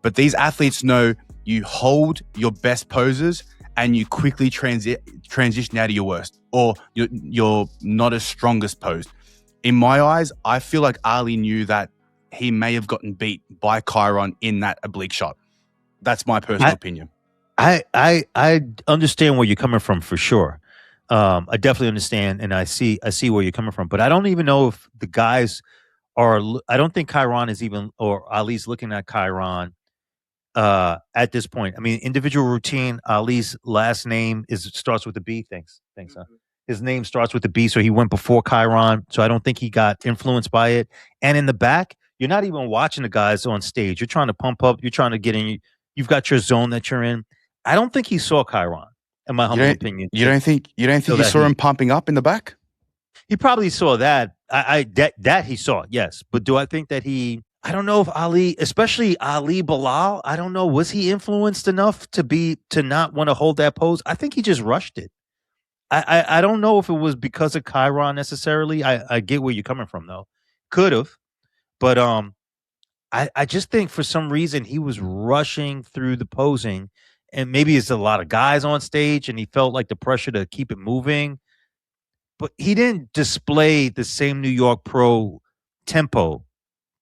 but these athletes know you hold your best poses and you quickly transition out of your worst or your not as strongest pose. In my eyes, I feel like Ali knew that he may have gotten beat by Kyron in that oblique shot. That's my personal opinion. I understand where you're coming from for sure. I definitely understand, and I see where you're coming from. But I don't even know if the guys are. I don't think Kyron is even, or Ali's looking at Kyron at this point. Individual routine. Ali's last name starts with a B. Thanks, huh? His name starts with a B, so he went before Kyron. So I don't think he got influenced by it. And in the back, you're not even watching the guys on stage. You're trying to pump up. You're trying to get in. You've got your zone that you're in. I don't think he saw Kyron, in my humble opinion. You don't think he saw him pumping up in the back? He probably saw that. That he saw, yes. But do I think that I don't know if Ali, especially Ali Bilal, I don't know, was he influenced enough to not want to hold that pose? I think he just rushed it. I don't know if it was because of Kyron necessarily. I get where you're coming from, though. Could have. But I just think for some reason he was rushing through the posing, and maybe it's a lot of guys on stage and he felt like the pressure to keep it moving. But he didn't display the same New York Pro tempo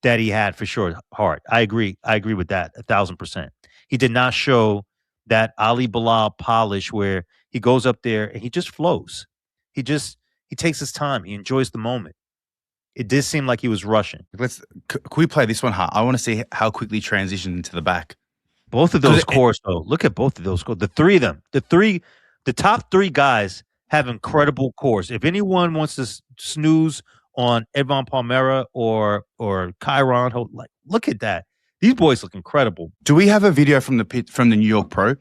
that he had for sure. Hard. I agree with that 1,000%. He did not show that Ali Bilal polish where he goes up there and he just flows. He takes his time. He enjoys the moment. It did seem like he was rushing. Can we play this one hard? I want to see how quickly transitioned into the back. Both of those cores, though. Look at both of those cores. The three of them. The top three guys have incredible cores. If anyone wants to snooze on Edvan Palmeira or Kyron, look at that. These boys look incredible. Do we have a video from the New York Pro?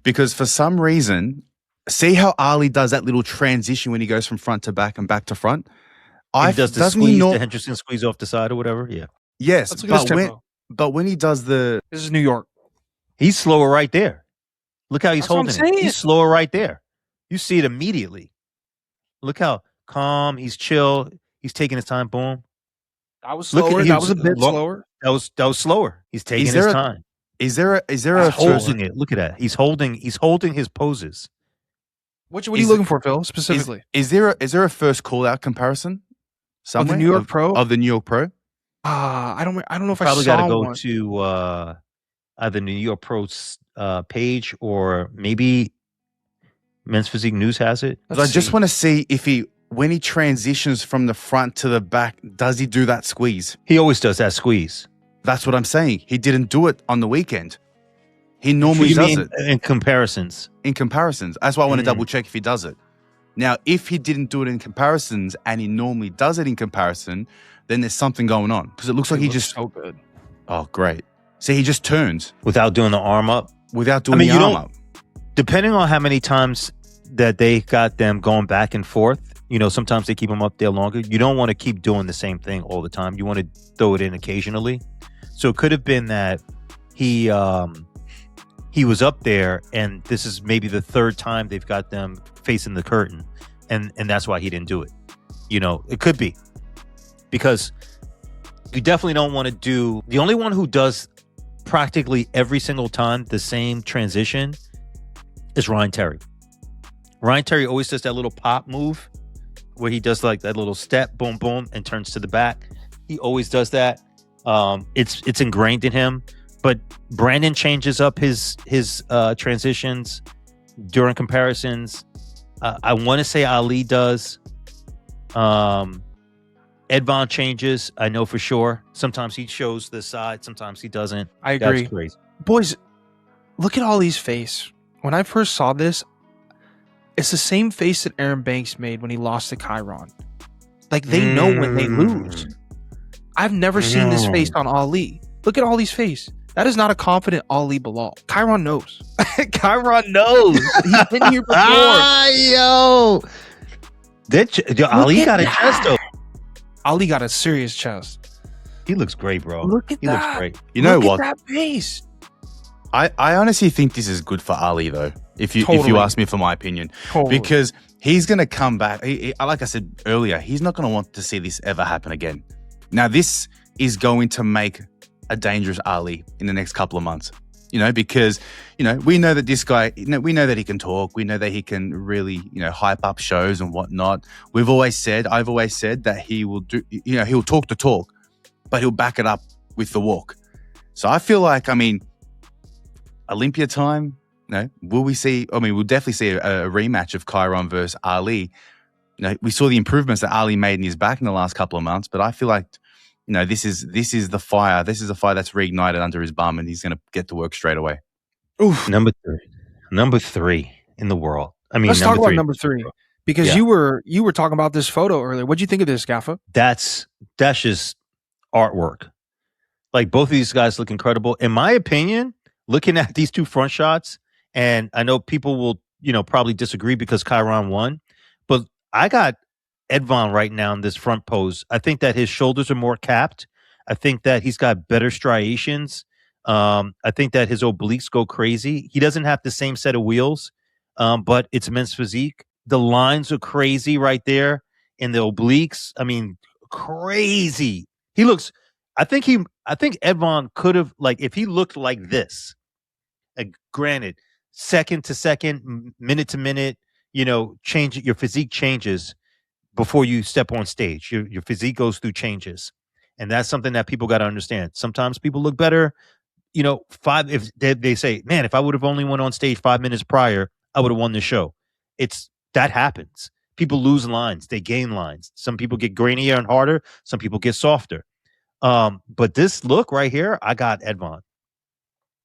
Because for some reason, see how Ali does that little transition when he goes from front to back and back to front? He does the squeeze, the Henderson squeeze off the side or whatever. Yeah. Yes, but when he does this is New York. He's slower right there. Look how he's holding it. He's slower right there. You see it immediately. Look how calm. He's chill. He's taking his time. Boom. That was slower. That was a bit slower. That was slower. He's taking his time. Is there a holding it? Look at that. He's holding his poses. What are you looking for, Phil? Specifically, is there a first call out comparison? Of the New York Pro? Of the New York Pro? I don't know if I probably saw got to go one. to either New York Pro's page or maybe Men's Physique News has it. I just want to see if when he transitions from the front to the back, does he do that squeeze? He always does that squeeze. That's what I'm saying. He didn't do it on the weekend. He normally does it. In comparisons. In comparisons. That's why I want to double check if he does it. Now, if he didn't do it in comparisons and he normally does it in comparison, then there's something going on. Because it looks like he just... so good. Oh, great. See, he just turns. Without doing the arm up? Without doing the arm up. Depending on how many times that they got them going back and forth, sometimes they keep them up there longer. You don't want to keep doing the same thing all the time. You want to throw it in occasionally. So it could have been that he was up there, and this is maybe the third time they've got them facing the curtain, and that's why he didn't do it. It could be because you definitely don't want to do. The only one who does practically every single time the same transition is Ryan Terry. Ryan Terry always does that little pop move where he does like that little step, boom, boom, and turns to the back. He always does that. It's ingrained in him. But Brandon changes up his transitions during comparisons. I want to say Ali does. Edvan changes. I know for sure. Sometimes he shows the side. Sometimes he doesn't. I agree. That's crazy. Boys, look at Ali's face. When I first saw this, it's the same face that Aaron Banks made when he lost to Kyron. Like, they know when they lose. I've never seen this face on Ali. Look at Ali's face. That is not a confident Ali Bilal. Kyron knows. Kyron knows. He's been here before. Ali got a chest, though. Ali got a serious chest. He looks great, bro. Look at he that. Looks great. You know Look what? at that face. I honestly think this is good for Ali, though, if you ask me for my opinion. Totally. Because he's going to come back. Like I said earlier, he's not going to want to see this ever happen again. Now, this is going to make a dangerous Ali in the next couple of months, because, we know that this guy, we know that he can talk. We know that he can really, hype up shows and whatnot. I've always said that he will do, he'll talk the talk, but he'll back it up with the walk. So I feel like, Olympia time, will we see, we'll definitely see a rematch of Kyron versus Ali. We saw the improvements that Ali made in his back in the last couple of months, but I feel like, this is the fire. This is the fire that's reignited under his bum, and he's going to get to work straight away. Oof. Number three in the world. Let's talk about number three, because you were talking about this photo earlier. What'd you think of this, Gaffa? That's just artwork. Like, both of these guys look incredible. In my opinion, looking at these two front shots, and I know people will, probably disagree because Kyron won, but I got Edvan right now in this front pose. I think that his shoulders are more capped. I think that he's got better striations. I think that his obliques go crazy. He doesn't have the same set of wheels, but it's Men's Physique. The lines are crazy right there in the obliques. Crazy. He looks. I think Edvan could have, like, if he looked like this. Granted, second to second, minute to minute, change your physique changes. Before you step on stage, your physique goes through changes. And that's something that people got to understand. Sometimes people look better, if they say, man, if I would have only went on stage 5 minutes prior, I would have won the show. That happens. People lose lines. They gain lines. Some people get grainier and harder. Some people get softer. But this look right here, I got Edvan.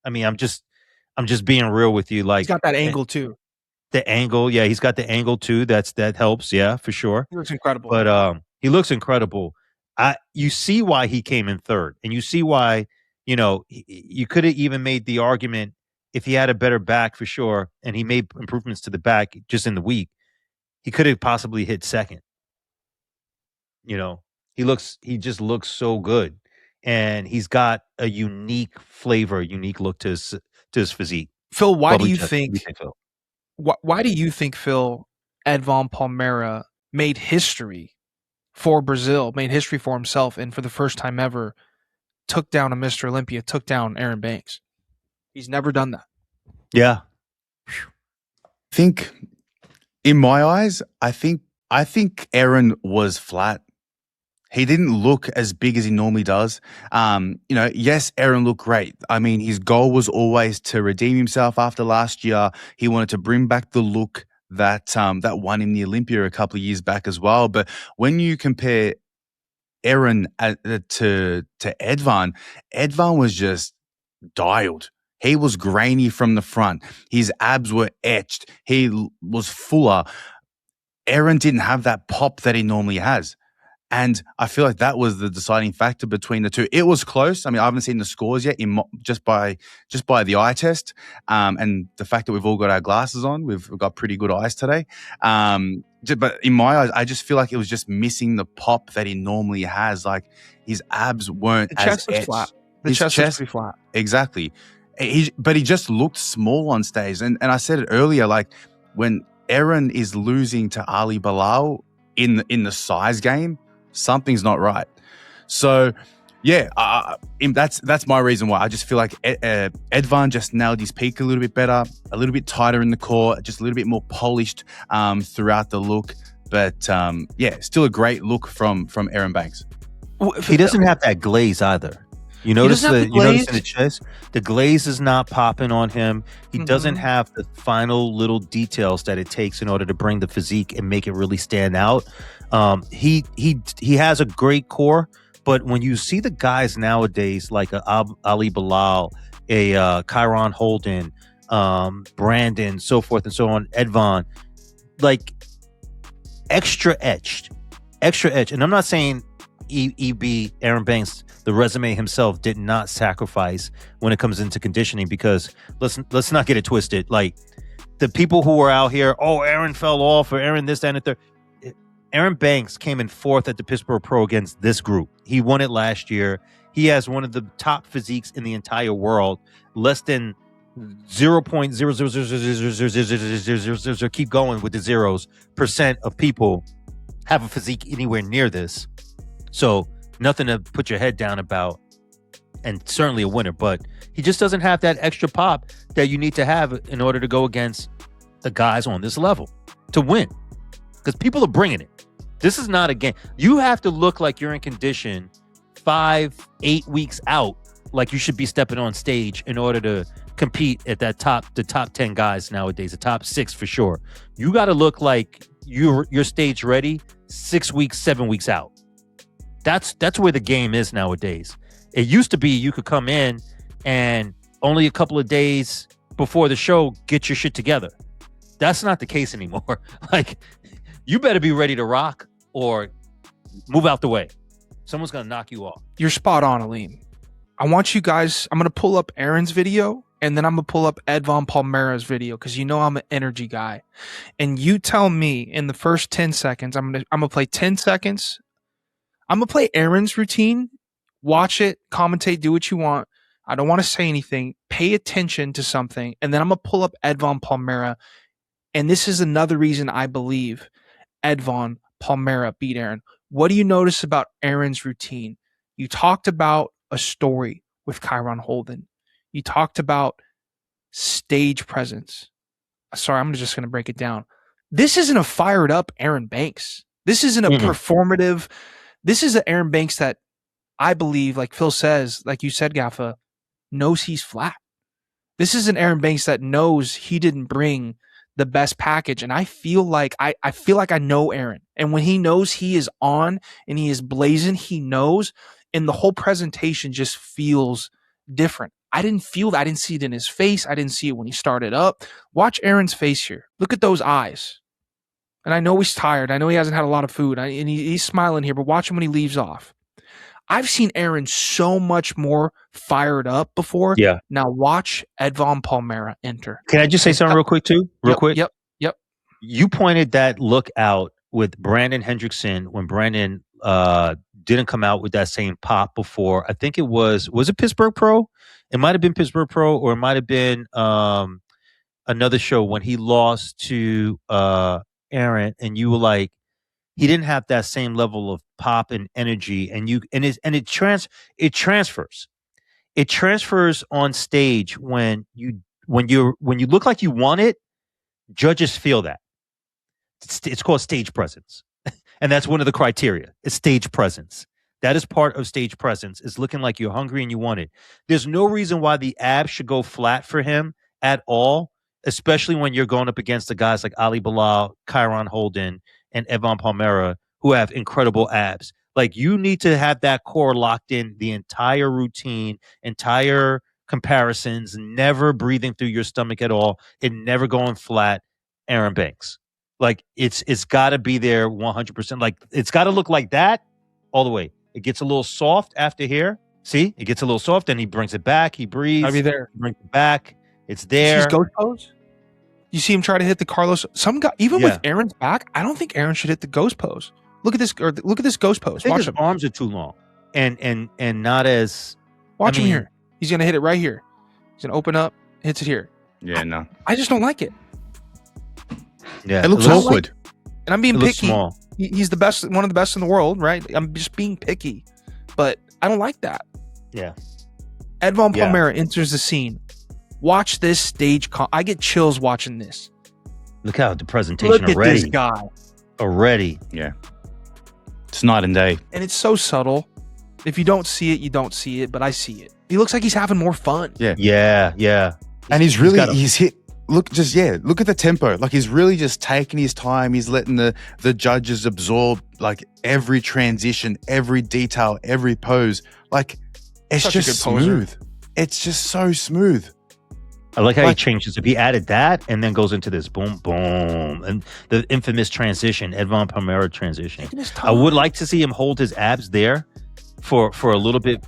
I'm just being real with you. Like, he's got that angle too. The angle, yeah, he's got the angle too. That helps, yeah, for sure. He looks incredible. But he looks incredible. You see why he came in third, and you see why, you could have even made the argument if he had a better back for sure, and he made improvements to the back just in the week, he could have possibly hit second. He just looks so good, and he's got a unique flavor, unique look to his physique. Phil, why do you think? Why do you think, Phil, Edvan Palmeira made history for Brazil, made history for himself, and for the first time ever, took down a Mr. Olympia, took down Aaron Banks? He's never done that. Yeah. In my eyes, I think Aaron was flat. He didn't look as big as he normally does. Yes, Erin looked great. I mean, his goal was always to redeem himself after last year. He wanted to bring back the look that won him the Olympia a couple of years back as well. But when you compare Erin to Edvan, Edvan was just dialed. He was grainy from the front. His abs were etched. He was fuller. Erin didn't have that pop that he normally has. And I feel like that was the deciding factor between the two. It was close. I mean, I haven't seen the scores yet just by the eye test, and the fact that we've all got our glasses on. We've got pretty good eyes today. But in my eyes, I just feel like it was just missing the pop that he normally has. Like his abs weren't The as chest was etched. flat. The His chest was pretty flat. Exactly. But he just looked small on stage. And I said it earlier, like when Erin is losing to Ali Bilal in the size game, something's not right. So, yeah, that's my reason why. I just feel like Edvan just nailed his peak a little bit better, a little bit tighter in the core, just a little bit more polished throughout the look. But, still a great look from Erin Banks. He doesn't have that glaze either. You notice in the chest, the glaze is not popping on him. He doesn't have the final little details that it takes in order to bring the physique and make it really stand out. He has a great core, but when you see the guys nowadays like Ali Bilal, a Kyron Holden, Brandon, so forth and so on, Edvan, like extra etched, and I'm not saying EB Erin Banks, the resume himself, did not sacrifice when it comes into conditioning, because let's not get it twisted. Like the people who were out here, oh, Erin fell off, or Erin this, that, and the third. Erin Banks came in 4th at the Pittsburgh Pro against this group. He won it last year. He has one of the top physiques in the entire world. Less than 0.0000000, keep going with the zeros, % of people have a physique anywhere near this. So nothing to put your head down about, and certainly a winner, but he just doesn't have that extra pop that you need to have in order to go against the guys on this level to win, because people are bringing it. This is not a game. You have to look like you're in condition 5-8 weeks out, like you should be stepping on stage in order to compete at the top 10 guys nowadays, the top 6 for sure. You got to look like you're stage ready 6 weeks, 7 weeks out. That's where the game is nowadays. It used to be you could come in and only a couple of days before the show get your shit together. That's not the case anymore. Like, you better be ready to rock or move out the way. Someone's going to knock you off. You're spot on, Aleem. I want you guys, I'm going to pull up Erin's video, and then I'm going to pull up Edvan Palmeira's video, because you know I'm an energy guy. And you tell me in the first 10 seconds, I'm going to play 10 seconds. I'm going to play Erin's routine. Watch it, commentate, do what you want. I don't want to say anything. Pay attention to something. And then I'm going to pull up Edvan Palmeira. And this is another reason I believe Edvan Palmeira beat Erin. What do you notice about Erin's routine? You talked about a story with Kyron Holden. You talked about stage presence. Sorry, I'm just going to break it down. This isn't a fired up Erin Banks. This isn't a performative. This is an Erin Banks that I believe, like Phil says, like you said, Gaffa, knows he's flat. This is an Erin Banks that knows he didn't bring the best package. And I feel like I know Erin. And when he knows he is on and he is blazing, he knows. And the whole presentation just feels different. I didn't feel that. I didn't see it in his face. I didn't see it when he started up. Watch Erin's face here. Look at those eyes. And I know he's tired. I know he hasn't had a lot of food. And he's smiling here, but watch him when he leaves off. I've seen Erin so much more fired up before. Yeah. Now watch Edvan Palmeira enter. Can I just say something real quick too? Quick. Yep. You pointed that look out with Brandon Hendrickson when Brandon didn't come out with that same pop before. I think it was it Pittsburgh Pro? It might have been Pittsburgh Pro, or it might have been another show when he lost to Erin, and you were like, he didn't have that same level of pop and energy, and it transfers. It transfers on stage when you look like you want it. Judges feel that. It's called stage presence. And that's one of the criteria. It's stage presence. That is part of stage presence. It's looking like you're hungry and you want it. There's no reason why the abs should go flat for him at all, especially when you're going up against the guys like Ali Bilal, Kyron Holden, and Edvan Palmeira, who have incredible abs. Like, you need to have that core locked in the entire routine, entire comparisons, never breathing through your stomach at all, and never going flat. Aaron Banks. Like, it's got to be there 100%. Like, it's got to look like that all the way. It gets a little soft after here. See, it gets a little soft, and he brings it back. He breathes. I'll be there. Brings it back. It's there. His ghost pose. You see him try to hit the Carlos. Some guy, even with Aaron's back, I don't think Aaron should hit the ghost pose. Look at this. Or look at this ghost pose. I think Watch his him. arms are too long, and not as. Watch him here. He's gonna hit it right here. He's gonna open up, hits it here. Yeah, no. I just don't like it. Yeah, it looks awkward. And I'm being picky. Small. He's the best, one of the best in the world, right? I'm just being picky, but I don't like that. Yeah. Edvan Palmeira enters the scene. Watch this stage. I get chills watching this. Look how the presentation Look already. At this guy. Already. Yeah. It's night and day. And it's so subtle. If you don't see it, you don't see it, but I see it. He looks like he's having more fun. Yeah. Yeah. And he's hit. Look at the tempo. Like, he's really just taking his time. He's letting the judges absorb like every transition, every detail, every pose. Like, it's Such just smooth. It's just so smooth. I like how he changes. If he added that and then goes into this boom, boom, and the infamous transition, Edvan Palmeira transition. I would like to see him hold his abs there for a little bit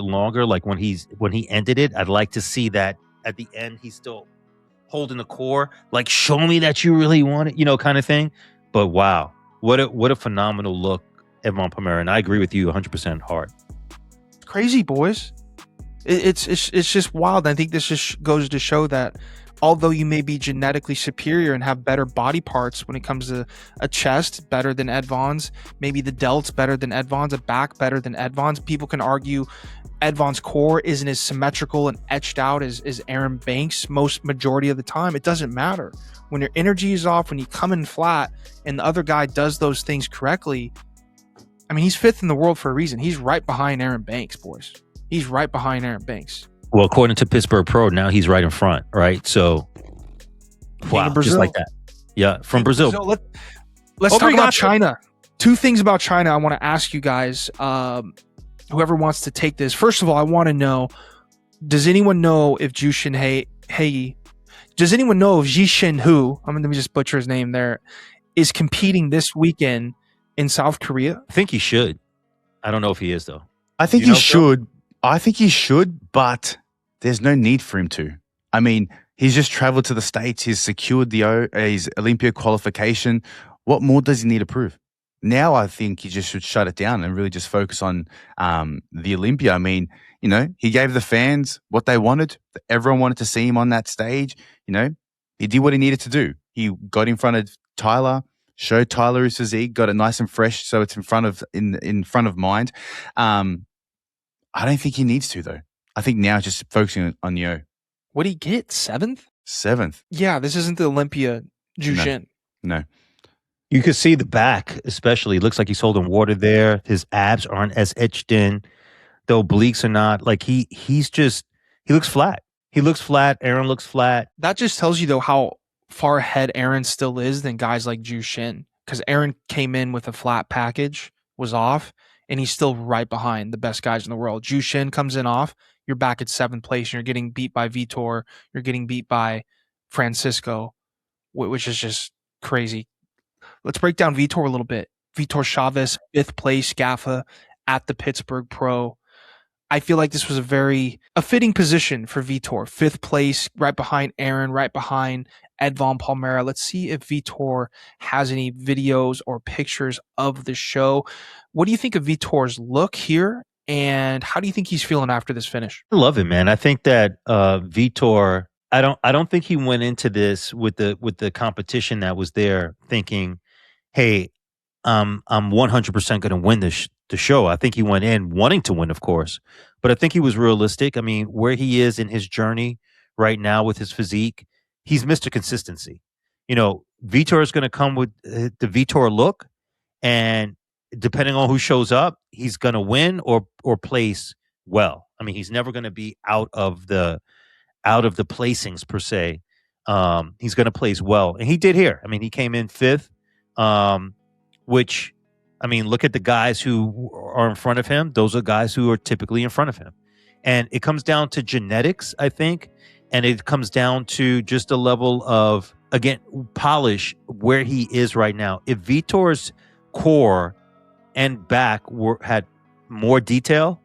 longer. Like, when he ended it, I'd like to see that at the end he's still holding the core. Like, show me that you really want it, kind of thing. But wow, what a phenomenal look, Edvan Palmeira. And I agree with you 100% hard. Crazy, boys. It's just wild. I think this just goes to show that although you may be genetically superior and have better body parts when it comes to a chest better than Edvan's, maybe the delts better than Edvan's, a back better than Edvan's, people can argue Edvan's core isn't as symmetrical and etched out as Aaron Banks majority of the time. It doesn't matter. When your energy is off, when you come in flat and the other guy does those things correctly, I mean, he's fifth in the world for a reason. He's right behind Aaron Banks, boys. He's right behind Aaron Banks. Well, according to Pittsburgh Pro, now he's right in front, right? So, wow, just like that. Yeah, from Brazil. Let's talk about China. Two things about China I want to ask you guys. Whoever wants to take this. First of all, I want to know, does anyone know if Jushin Hei, does anyone know if Jishin Hu, let me just butcher his name there, is competing this weekend in South Korea? I think he should. I don't know if he is, though. I think he should. I think he should, but there's no need for him to. I mean, he's just traveled to the States. He's secured his Olympia qualification. What more does he need to prove? Now I think he just should shut it down and really just focus on the Olympia. I mean, he gave the fans what they wanted. Everyone wanted to see him on that stage. He did what he needed to do. He got in front of Tyler, showed Tyler his physique, got it nice and fresh, so it's in front of mind. I don't think he needs to, though. I think now it's just focusing on Yo. What did he get? Seventh? Yeah, this isn't the Olympia Jushin. No. You could see the back, especially. It looks like he's holding water there. His abs aren't as etched in. The obliques are not. Like, he looks flat. He looks flat. Aaron looks flat. That just tells you, though, how far ahead Aaron still is than guys like Jushin. Because Aaron came in with a flat package, was off, and he's still right behind the best guys in the world. Jushin comes in off, you're back at 7th place, and you're getting beat by Vitor, you're getting beat by Francisco, which is just crazy. Let's break down Vitor a little bit. Vitor Chaves, 5th place, GAFA at the Pittsburgh Pro. I feel like this was a fitting position for Vitor. 5th place, right behind Aaron, right behind Edvan Palmeira. Let's see if Vitor has any videos or pictures of the show. What do you think of Vitor's look here, and how do you think he's feeling after this finish? I love it, man. I think that Vitor, I don't think he went into this with the competition that was there thinking, hey, I'm 100% going to win the show. I think he went in wanting to win, of course, but I think he was realistic. I mean, where he is in his journey right now with his physique, he's Mr. Consistency. Vitor is going to come with the Vitor look, And depending on who shows up, he's going to win or place well. I mean, he's never going to be out of the placings per se. He's going to place well, and he did here. I mean, he came in 5th, which, I mean, look at the guys who are in front of him. Those are guys who are typically in front of him, and it comes down to genetics, I think, and it comes down to just a level of, again, polish where he is right now. If Vitor's core and back had more detail,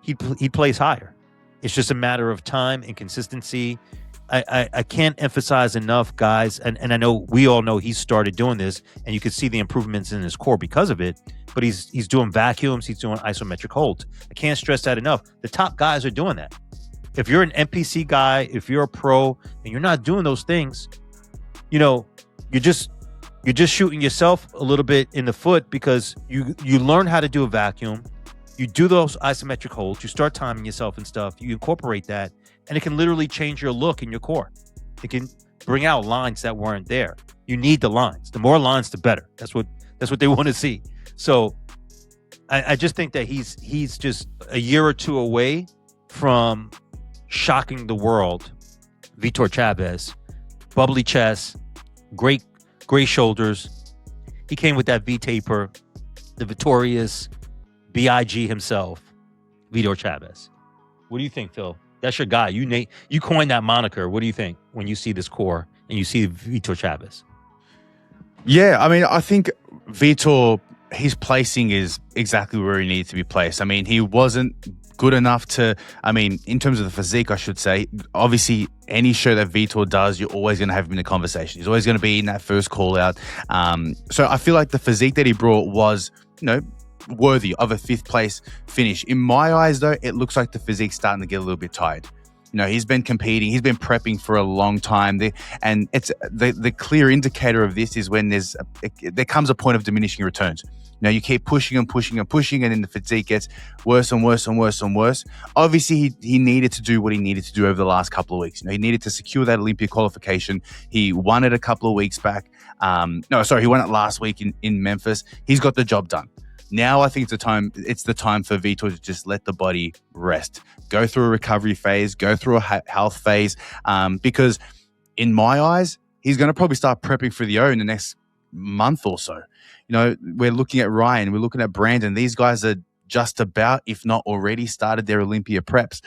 he'd place higher. It's just a matter of time and consistency. I can't emphasize enough, guys, and I know we all know he started doing this, and you can see the improvements in his core because of it, but he's doing vacuums, he's doing isometric holds. I can't stress that enough. The top guys are doing that. If you're an NPC guy, if you're a pro, and you're not doing those things, you're just shooting yourself a little bit in the foot, because you learn how to do a vacuum, you do those isometric holds, you start timing yourself and stuff, you incorporate that, and it can literally change your look in your core. It can bring out lines that weren't there. You need the lines. The more lines, the better. That's what they want to see. So I just think that he's just a year or two away from shocking the world. Vitor Chaves, bubbly chest, great shoulders. He came with that V-taper, the Victorious B.I.G. himself, Vitor Chaves. What do you think, Phil? That's your guy. You coined that moniker. What do you think when you see this core and you see Vitor Chaves? Yeah, I mean, I think Vitor, his placing is exactly where he needs to be placed. I mean, he wasn't good enough to, I mean, in terms of the physique, I should say, obviously any show that Vitor does, you're always going to have him in the conversation. He's always going to be in that first call out. So I feel like the physique that he brought was, worthy of a 5th place finish. In my eyes, though, it looks like the physique's starting to get a little bit tired. He's been competing, he's been prepping for a long time, and it's the clear indicator of this is when there comes a point of diminishing returns. You keep pushing and pushing and pushing, and then the physique gets worse and worse and worse and worse. Obviously, he needed to do what he needed to do over the last couple of weeks. He needed to secure that Olympia qualification. He won it a couple of weeks back. He won it last week in Memphis. He's got the job done. Now I think it's the time for Vitor to just let the body rest, go through a recovery phase, go through a health phase, because in my eyes, he's going to probably start prepping for the O in the next month or so. We're looking at Ryan, we're looking at Brandon. These guys are just about, if not already, started their Olympia preps.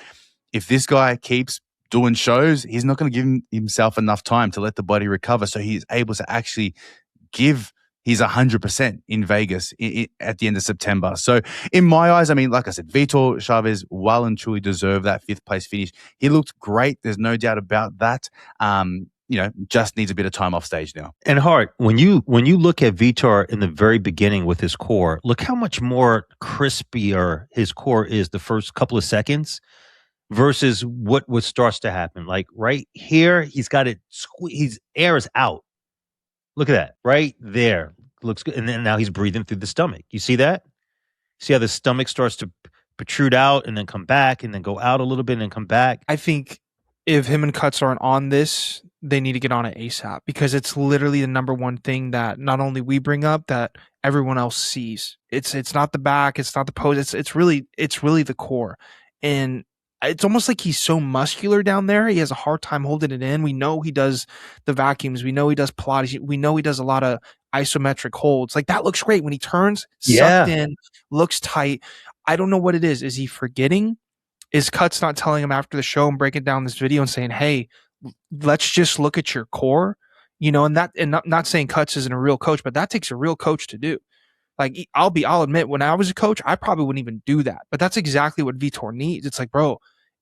If this guy keeps doing shows, he's not going to give himself enough time to let the body recover, so he's able to actually give his 100% in Vegas at the end of September. So in my eyes, I mean, like I said, Vitor Chaves well and truly deserved that 5th place finish. He looked great. There's no doubt about that. Just needs a bit of time off stage now. And Hart, when you look at Vitor in the very beginning with his core, look how much more crispier his core is the first couple of seconds versus what starts to happen. Like right here, he's got it. His air is out. Look at that right there. Looks good. And then now he's breathing through the stomach. You see that? See how the stomach starts to protrude out and then come back and then go out a little bit and then come back. I think if him and Cuts aren't on this, they need to get on it ASAP, because it's literally the number one thing that not only we bring up, that everyone else sees. It's not the back, it's not the pose, it's really the core. And it's almost like he's so muscular down there. He has a hard time holding it in. We know he does the vacuums. We know he does Pilates. We know he does a lot of isometric holds. Like that looks great when he turns, sucked in, looks tight. I don't know what it is. Is he forgetting? Is Cuts not telling him after the show and breaking down this video and saying, hey, let's just look at your core, and not saying Cuts isn't a real coach, but that takes a real coach to do. Like I'll admit, when I was a coach, I probably wouldn't even do that, but that's exactly what Vitor needs. It's like, bro,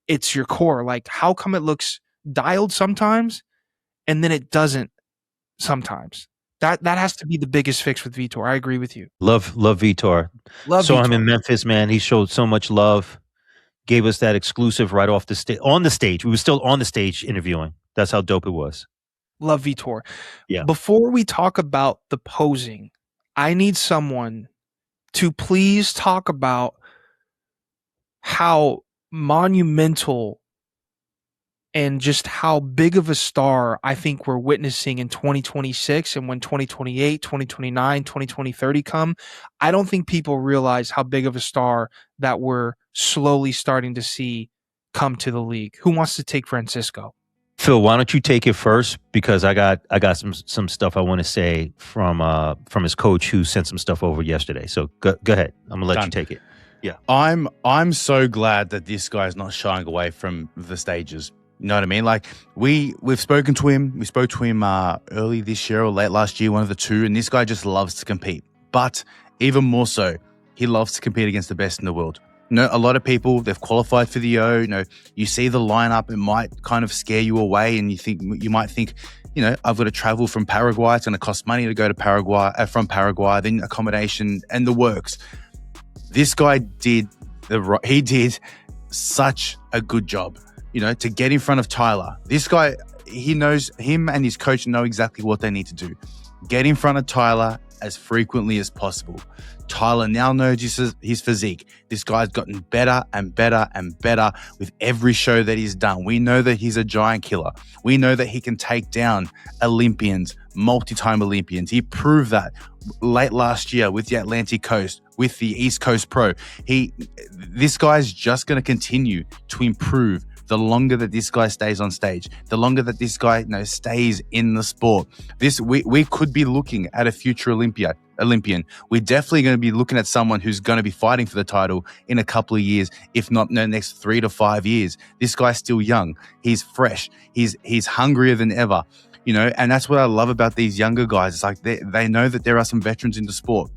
it's your core. Like, how come it looks dialed sometimes and then it doesn't sometimes? That has to be the biggest fix with Vitor. I agree with you. Love Vitor. Saw him in Memphis, man. He showed so much love. Gave us that exclusive right off the stage. On the stage. We were still on the stage interviewing. That's how dope it was. Love Vitor. Yeah. Before we talk about the posing, I need someone to please talk about how monumental and just how big of a star I think we're witnessing in 2026, and when 2028, 2029, 2030 come, I don't think people realize how big of a star that we're slowly starting to see come to the league. Who wants to take Francisco? Phil, why don't you take it first? Because I got some stuff I want to say from his coach who sent some stuff over yesterday. So go ahead. I'm gonna let you take it. Yeah. I'm so glad that this guy's not shying away from the stages. You know what I mean? Like we've spoken to him. We spoke to him early this year or late last year, one of the two, and this guy just loves to compete. But even more so, he loves to compete against the best in the world. You know, a lot of people, they've qualified for the O. You know, you see the lineup, it might kind of scare you away, and you might think, you know, I've got to travel from Paraguay. It's going to cost money to go to Paraguay, from Paraguay, then accommodation and the works. This guy did such a good job, you know, to get in front of Tyler. This guy, him and his coach know exactly what they need to do. Get in front of Tyler as frequently as possible. Tyler now knows his physique. This guy's gotten better and better and better with every show that he's done. We know that he's a giant killer. We know that he can take down Olympians, multi-time Olympians. He proved that late last year with the Atlantic Coast, with the East Coast Pro. This guy's just going to continue to improve the longer that this guy stays on stage, the longer that this guy, you know, stays in the sport. We could be looking at a future Olympian. We're definitely going to be looking at someone who's going to be fighting for the title in a couple of years, if not in the next 3 to 5 years. This guy's still young. He's fresh. He's hungrier than ever. You know, and that's what I love about these younger guys. It's like they know that there are some veterans in the sport.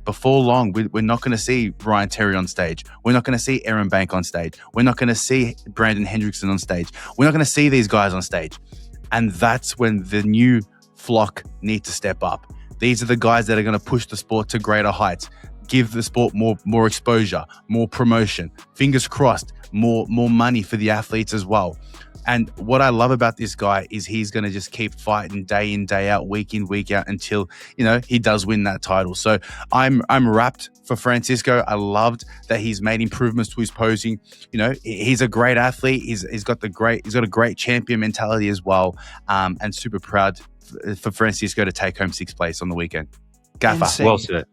Before long, we're not going to see Ryan Terry on stage. We're not going to see Aaron Bank on stage. We're not going to see Brandon Hendrickson on stage. We're not going to see these guys on stage. And that's when the new flock need to step up. These are the guys that are going to push the sport to greater heights, give the sport more exposure, more promotion. Fingers crossed, more money for the athletes as well. And what I love about this guy is he's going to just keep fighting day in, day out, week in, week out until, you know, he does win that title. So I'm wrapped for Francisco. I loved that he's made improvements to his posing. You know, he's a great athlete. He's got a great champion mentality as well. And super proud for Francisco to take home 6th place on the weekend. Gaffer. Insane.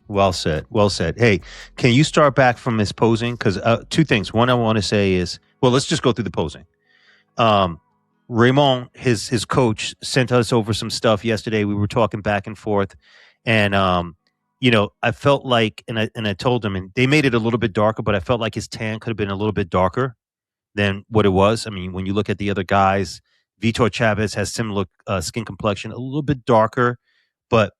Well said. Hey, can you start back from his posing? Because two things. One I want to say is, well, let's just go through the posing. Raymond, his coach, sent us over some stuff yesterday. We were talking back and forth, and you know, I felt like, and I told him, and they made it a little bit darker, but I felt like his tan could have been a little bit darker than what it was. I mean, when you look at the other guys, Vitor Chaves has similar skin complexion, a little bit darker, but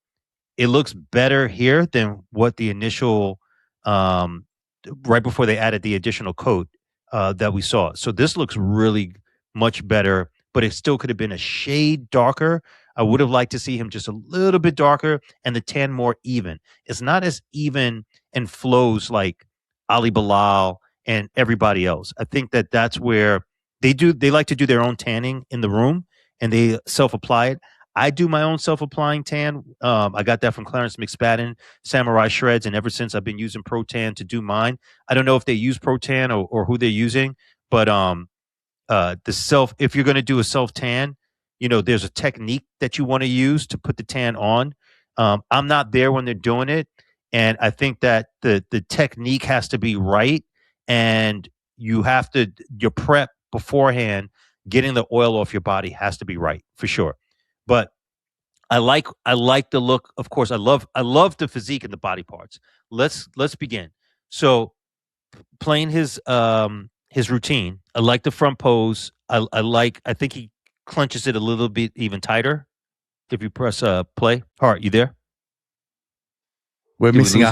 it looks better here than what the initial, right before they added the additional coat that we saw. So this looks really much better, but it still could have been a shade darker. I would have liked to see him just a little bit darker and the tan more even. It's not as even and flows like Ali Bilal and everybody else. I think that's where they like to do their own tanning in the room and they self-apply it. I do my own self-applying tan. I got that from Clarence McSpadden, Samurai Shreds, and ever since I've been using Pro-Tan to do mine. I don't know if they use Pro-Tan or who they're using, but if you're going to do a self-tan, you know, there's a technique that you want to use to put the tan on. I'm not there when they're doing it. And I think that the technique has to be right. And your prep beforehand, getting the oil off your body has to be right for sure. But I like the look. Of course, I love the physique and the body parts. Let's begin. So playing his routine. I like the front pose. I think he clenches it a little bit even tighter. If you press play. All right, you there? We're missing a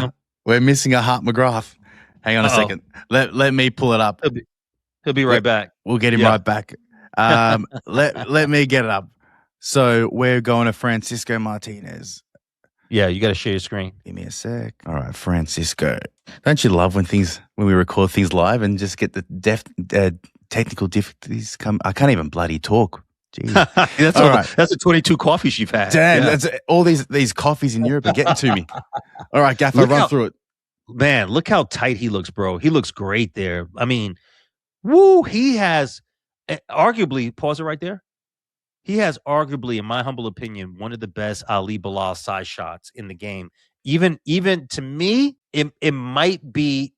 Hart McGrath. Hang on a second. Let me pull it up. He'll be right back. We'll get him right back. Let me get it up. So we're going to Francisco Martinez. Yeah, you got to share your screen. Give me a sec. All right, Francisco. Don't you love when we record things live and just get the technical difficulties come? I can't even bloody talk. Jeez. That's the 22 coffees you've had. Damn, that's all these coffees in Europe are getting to me. All right, Gaff, I'll run through it. Man, look how tight he looks, bro. He looks great there. I mean, woo, he has arguably, pause it right there. He has arguably, in my humble opinion, one of the best Ali Bilal size shots in the game. Even to me, it might be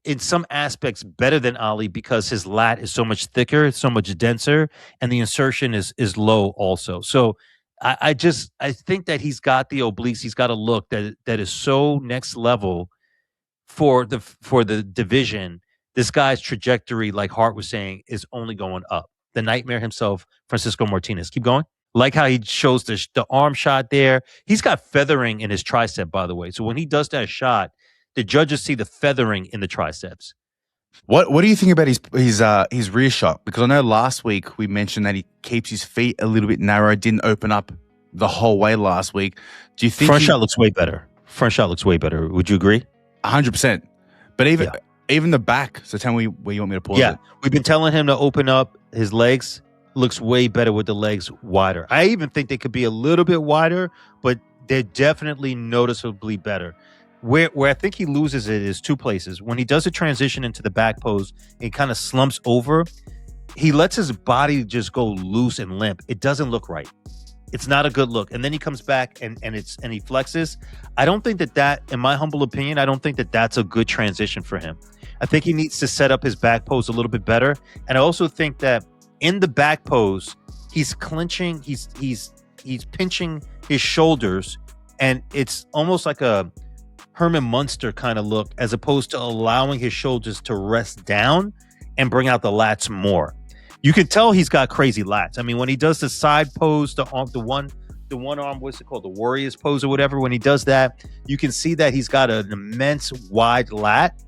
in some aspects better than Ali because his lat is so much thicker, so much denser, and the insertion is low also. So I think that he's got the obliques, he's got a look that is so next level for the division. This guy's trajectory, like Hart was saying, is only going up. The nightmare himself, Francisco Martinez. Keep going. Like how he shows the arm shot there. He's got feathering in his tricep, by the way. So when he does that shot, the judges see the feathering in the triceps. What do you think about his rear shot? Because I know last week we mentioned that he keeps his feet a little bit narrow, didn't open up the whole way last week. Do you think front shot looks way better? Front shot looks way better. Would you agree? 100%. But even the back. So tell me where you want me to pull it. Yeah, we've been telling him to open up his legs. Looks way better with the legs wider. I even think they could be a little bit wider, but they're definitely noticeably better. Where I think he loses it is two places. When he does a transition into the back pose, he kind of slumps over. He lets his body just go loose and limp. It doesn't look right. It's not a good look. And then he comes back and he flexes. I don't think that, in my humble opinion, I don't think that that's a good transition for him. I think he needs to set up his back pose a little bit better. And I also think that in the back pose, he's clenching, he's pinching his shoulders, and it's almost like a Herman Munster kind of look, as opposed to allowing his shoulders to rest down and bring out the lats more. You can tell he's got crazy lats. I mean, when he does the side pose, the one arm, what's it called, the Warriors pose or whatever, when he does that, you can see that he's got an immense wide lat,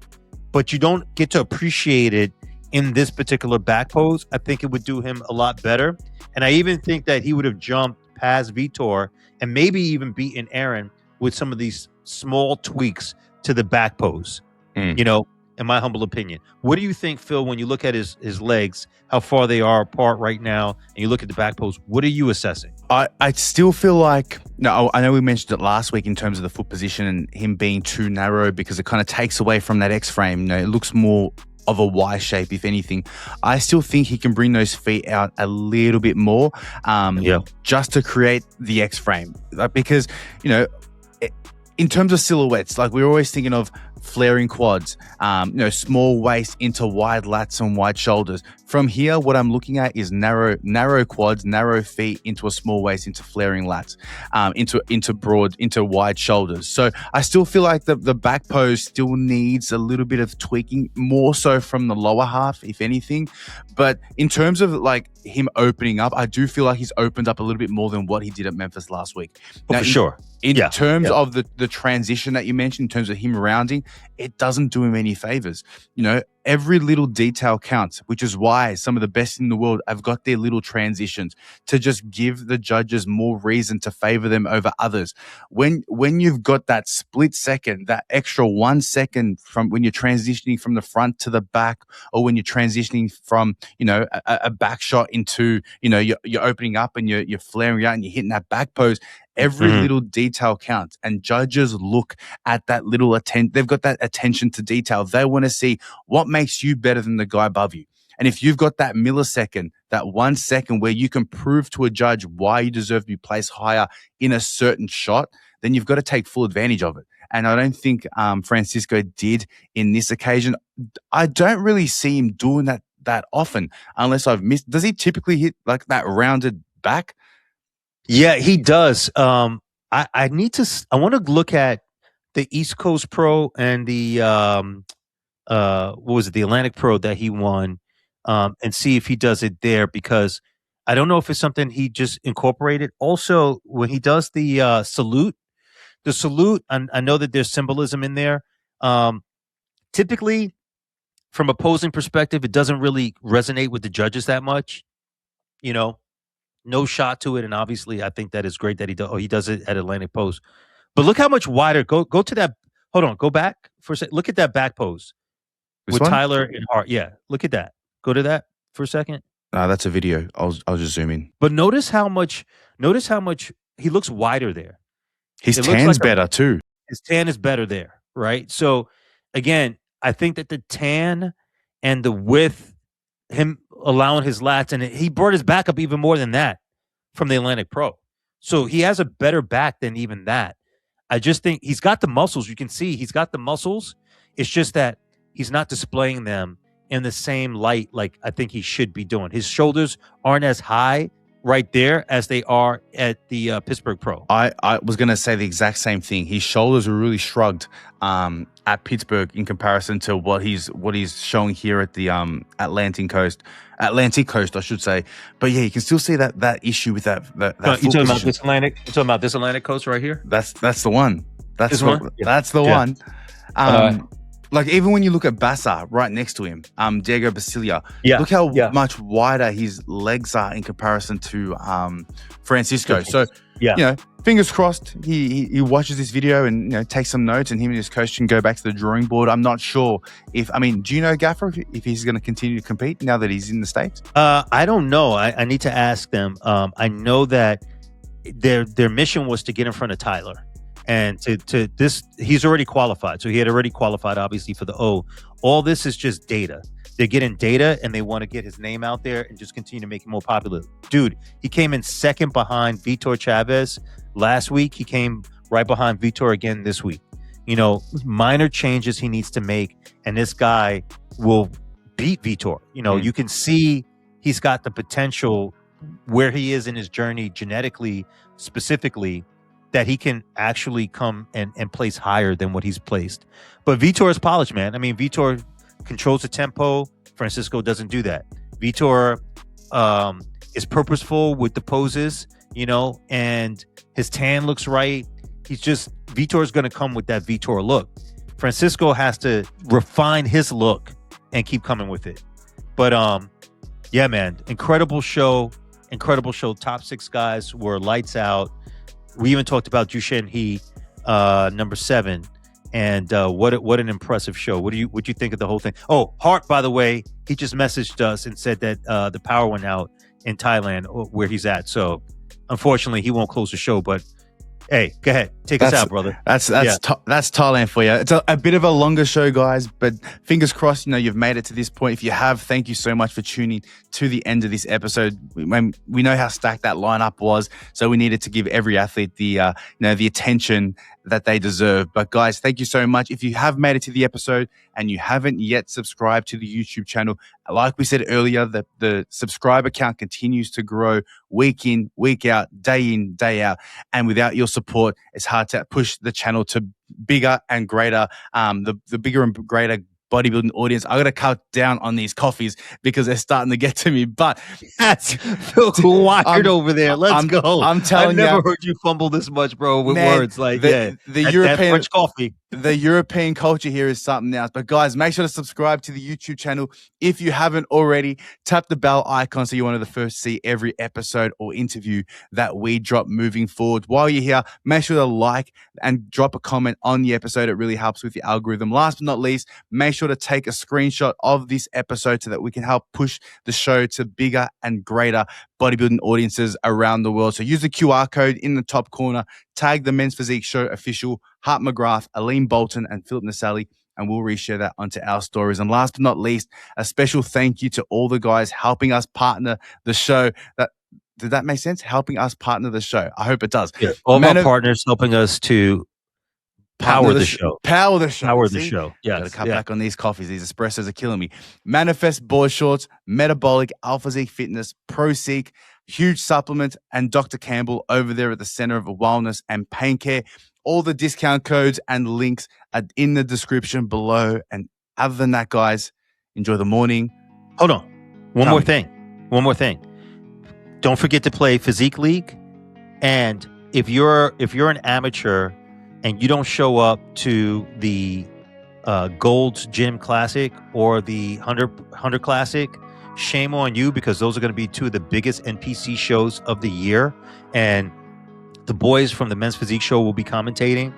but you don't get to appreciate it in this particular back pose. I think it would do him a lot better. And I even think that he would have jumped past Vitor and maybe even beaten Erin with some of these small tweaks to the back pose, in my humble opinion. What do you think, Phil, when you look at his legs, how far they are apart right now, and you look at the back pose, what are you assessing? I still feel like, I know we mentioned it last week in terms of the foot position and him being too narrow because it kind of takes away from that X frame. It looks more of a Y shape, if anything. I still think he can bring those feet out a little bit more, just to create the X frame. Because, in terms of silhouettes, like we're always thinking of flaring quads, small waist into wide lats and wide shoulders. From here, what I'm looking at is narrow quads, narrow feet into a small waist, into flaring lats, into wide shoulders. So I still feel like the back pose still needs a little bit of tweaking, more so from the lower half, if anything. But in terms of like him opening up, I do feel like he's opened up a little bit more than what he did at Memphis last week. For sure. In terms of the transition that you mentioned, in terms of him rounding, it doesn't do him any favors. Every little detail counts, which is why some of the best in the world have got their little transitions to just give the judges more reason to favor them over others. When you've got that split second, that extra 1 second from when you're transitioning from the front to the back, or when you're transitioning from, a back shot into, you're opening up and you're flaring out and you're hitting that back pose, every little detail counts, and judges look at that little they've got that attention to detail. They want to see what makes you better than the guy above you. And if you've got that millisecond, that 1 second where you can prove to a judge why you deserve to be placed higher in a certain shot, then you've got to take full advantage of it. And I don't think Francisco did in this occasion. I don't really see him doing that often, unless I've missed. Does he typically hit like that rounded back? Yeah, he does. I want to look at the East Coast Pro and the the Atlantic Pro that he won, and see if he does it there, because I don't know if it's something he just incorporated. Also, when he does the salute, I know that there's symbolism in there. Typically, from a posing perspective, it doesn't really resonate with the judges that much. No shot to it, and obviously, I think that is great that he does it at Atlantic Post. But look how much wider. Go to that. Hold on. Go back for a second. Look at that back pose with Tyler and Hart. Yeah, look at that. Go to that for a second. That's a video. I'll just zoom in. But notice how much he looks wider there. His tan's better too. His tan is better there, right? So again, I think that the tan and the width, him allowing his lats, and he brought his back up even more than that from the Atlantic Pro. So he has a better back than even that. I just think he's got the muscles. You can see he's got the muscles. It's just that he's not displaying them in the same light like I think he should be doing. His shoulders aren't as high right there as they are at the Pittsburgh Pro. I was going to say the exact same thing. His shoulders were really shrugged at Pittsburgh in comparison to what he's showing here at the Atlantic Coast, I should say. But yeah, you can still see that issue with that you talking about this Atlantic? You talking about this Atlantic Coast right here? That's the one. That's the Yeah. one. Like even when you look at Bassa right next to him, Diego Basilia, look how much wider his legs are in comparison to Francisco. So fingers crossed he watches this video and takes some notes, and him and his coach can go back to the drawing board. I'm not sure do you know, Gaffer, if he's going to continue to compete now that he's in the States? I don't know. I need to ask them. I know that their mission was to get in front of Tyler. And to this, he's already qualified. So he had already qualified, obviously, for the O. All this is just data. They're getting data, and they want to get his name out there and just continue to make him more popular. Dude, he came in second behind Vitor Chaves last week. He came right behind Vitor again this week. Minor changes he needs to make, and this guy will beat Vitor. You can see he's got the potential where he is in his journey genetically, specifically, that he can actually come and place higher than what he's placed. But Vitor is polished, man. I mean, Vitor controls the tempo. Francisco doesn't do that. Vitor is purposeful with the poses, and his tan looks right. Vitor is going to come with that Vitor look. Francisco has to refine his look and keep coming with it. But yeah, man, incredible show. Top 6 guys were lights out. We even talked about Jushen He, number 7, and what an impressive show. What do you think of the whole thing? Oh, Hart, by the way, he just messaged us and said that the power went out in Thailand where he's at. So unfortunately, he won't close the show. But hey, go ahead, take us out, brother. That's Thailand for you. It's a bit of a longer show, guys, but fingers crossed. You've made it to this point. If you have, thank you so much for tuning to the end of this episode. We know how stacked that lineup was, so we needed to give every athlete the attention that they deserve. But guys, thank you so much. If you have made it to the episode and you haven't yet subscribed to the YouTube channel, like we said earlier, the subscriber count continues to grow week in, week out, in, day out. And without your support, it's hard to push the channel to bigger and greater, the bigger and greater bodybuilding audience. I got to cut down on these coffees because they're starting to get to me. But that's wired over there. Let's go. I'm telling you, I've never heard you fumble this much, bro, with words like the European French coffee. The European culture here is something else. But guys, make sure to subscribe to the YouTube channel if you haven't already. Tap the bell icon so you're one of the first to see every episode or interview that we drop moving forward. While you're here, make sure to like and drop a comment on the episode. It really helps with the algorithm. Last but not least, make sure to take a screenshot of this episode so that we can help push the show to bigger and greater bodybuilding audiences around the world. So use the QR code in the top corner, tag the Men's Physique Show official, Hart McGrath, Aline Bolton, and Philip Naselli, and we'll reshare that onto our stories. And last but not least, a special thank you to all the guys helping us partner the show. Did that make sense? Helping us partner the show. I hope it does. Yeah. All my partners helping us to power the show. Power the show. Power the show. Yeah. Got to cut back on these coffees. These espressos are killing me. Manifest Board Shorts, Metabolic, Physique Fitness, Physique, Huge Supplement, and Dr. Campbell over there at the Center of Wellness and Pain Care. All the discount codes and links are in the description below. And other than that, guys, enjoy the morning. Hold on. One more thing. Don't forget to play Physique League. And if you're an amateur and you don't show up to the Gold's Gym Classic or the Hunter Classic, shame on you, because those are going to be 2 of the biggest NPC shows of the year. And the boys from the Men's Physique Show will be commentating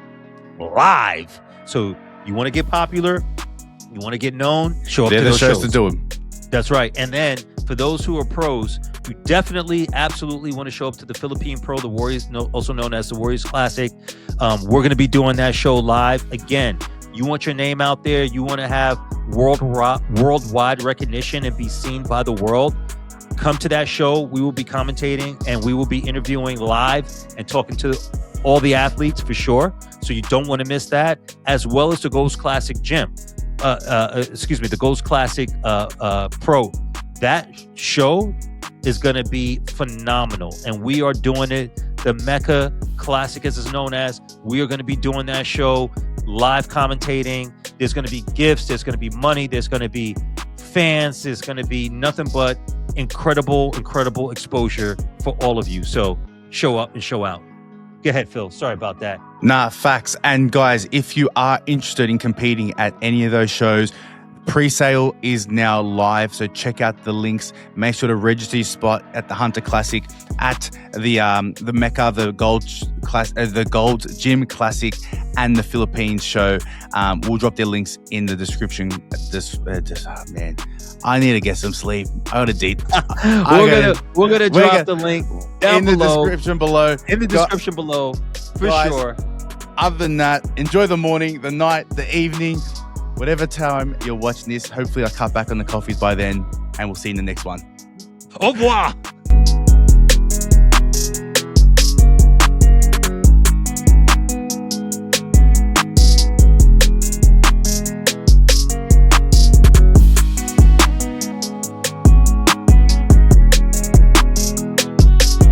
live. So you want to get popular, you want to get known, show up to those shows. To do them. That's right. And then for those who are pros, you definitely, absolutely want to show up to the Philippine Pro, the Warriors, also known as the Warriors Classic. We're going to be doing that show live. Again, you want your name out there. You want to have worldwide recognition and be seen by the world, come to that show. We will be commentating and we will be interviewing live and talking to all the athletes for sure. So you don't want to miss that, as well as the Ghost Classic Gym. The Ghost Classic Pro. That show is going to be phenomenal, and we are doing it. The Mecca Classic, as it's known as, we are going to be doing that show live commentating. There's going to be gifts. There's going to be money. There's going to be fans. There's going to be nothing but incredible exposure for all of you. So show up and show out. Go ahead, Phil. Sorry about that. Nah, facts. And guys, if you are interested in competing at any of those shows, pre-sale is now live, so check out the links. Make sure to register your spot at the Hunter Classic, at the Mecca, the Gold Gym Classic, and the Philippines show. We'll drop their links in the description. Man, I need to get some sleep. I got to deep. We're gonna drop the link down in below. the description below. In the description below, for guys, sure. Other than that, enjoy the morning, the night, the evening. Whatever time you're watching this, hopefully I'll cut back on the coffees by then, and we'll see you in the next one. Au revoir.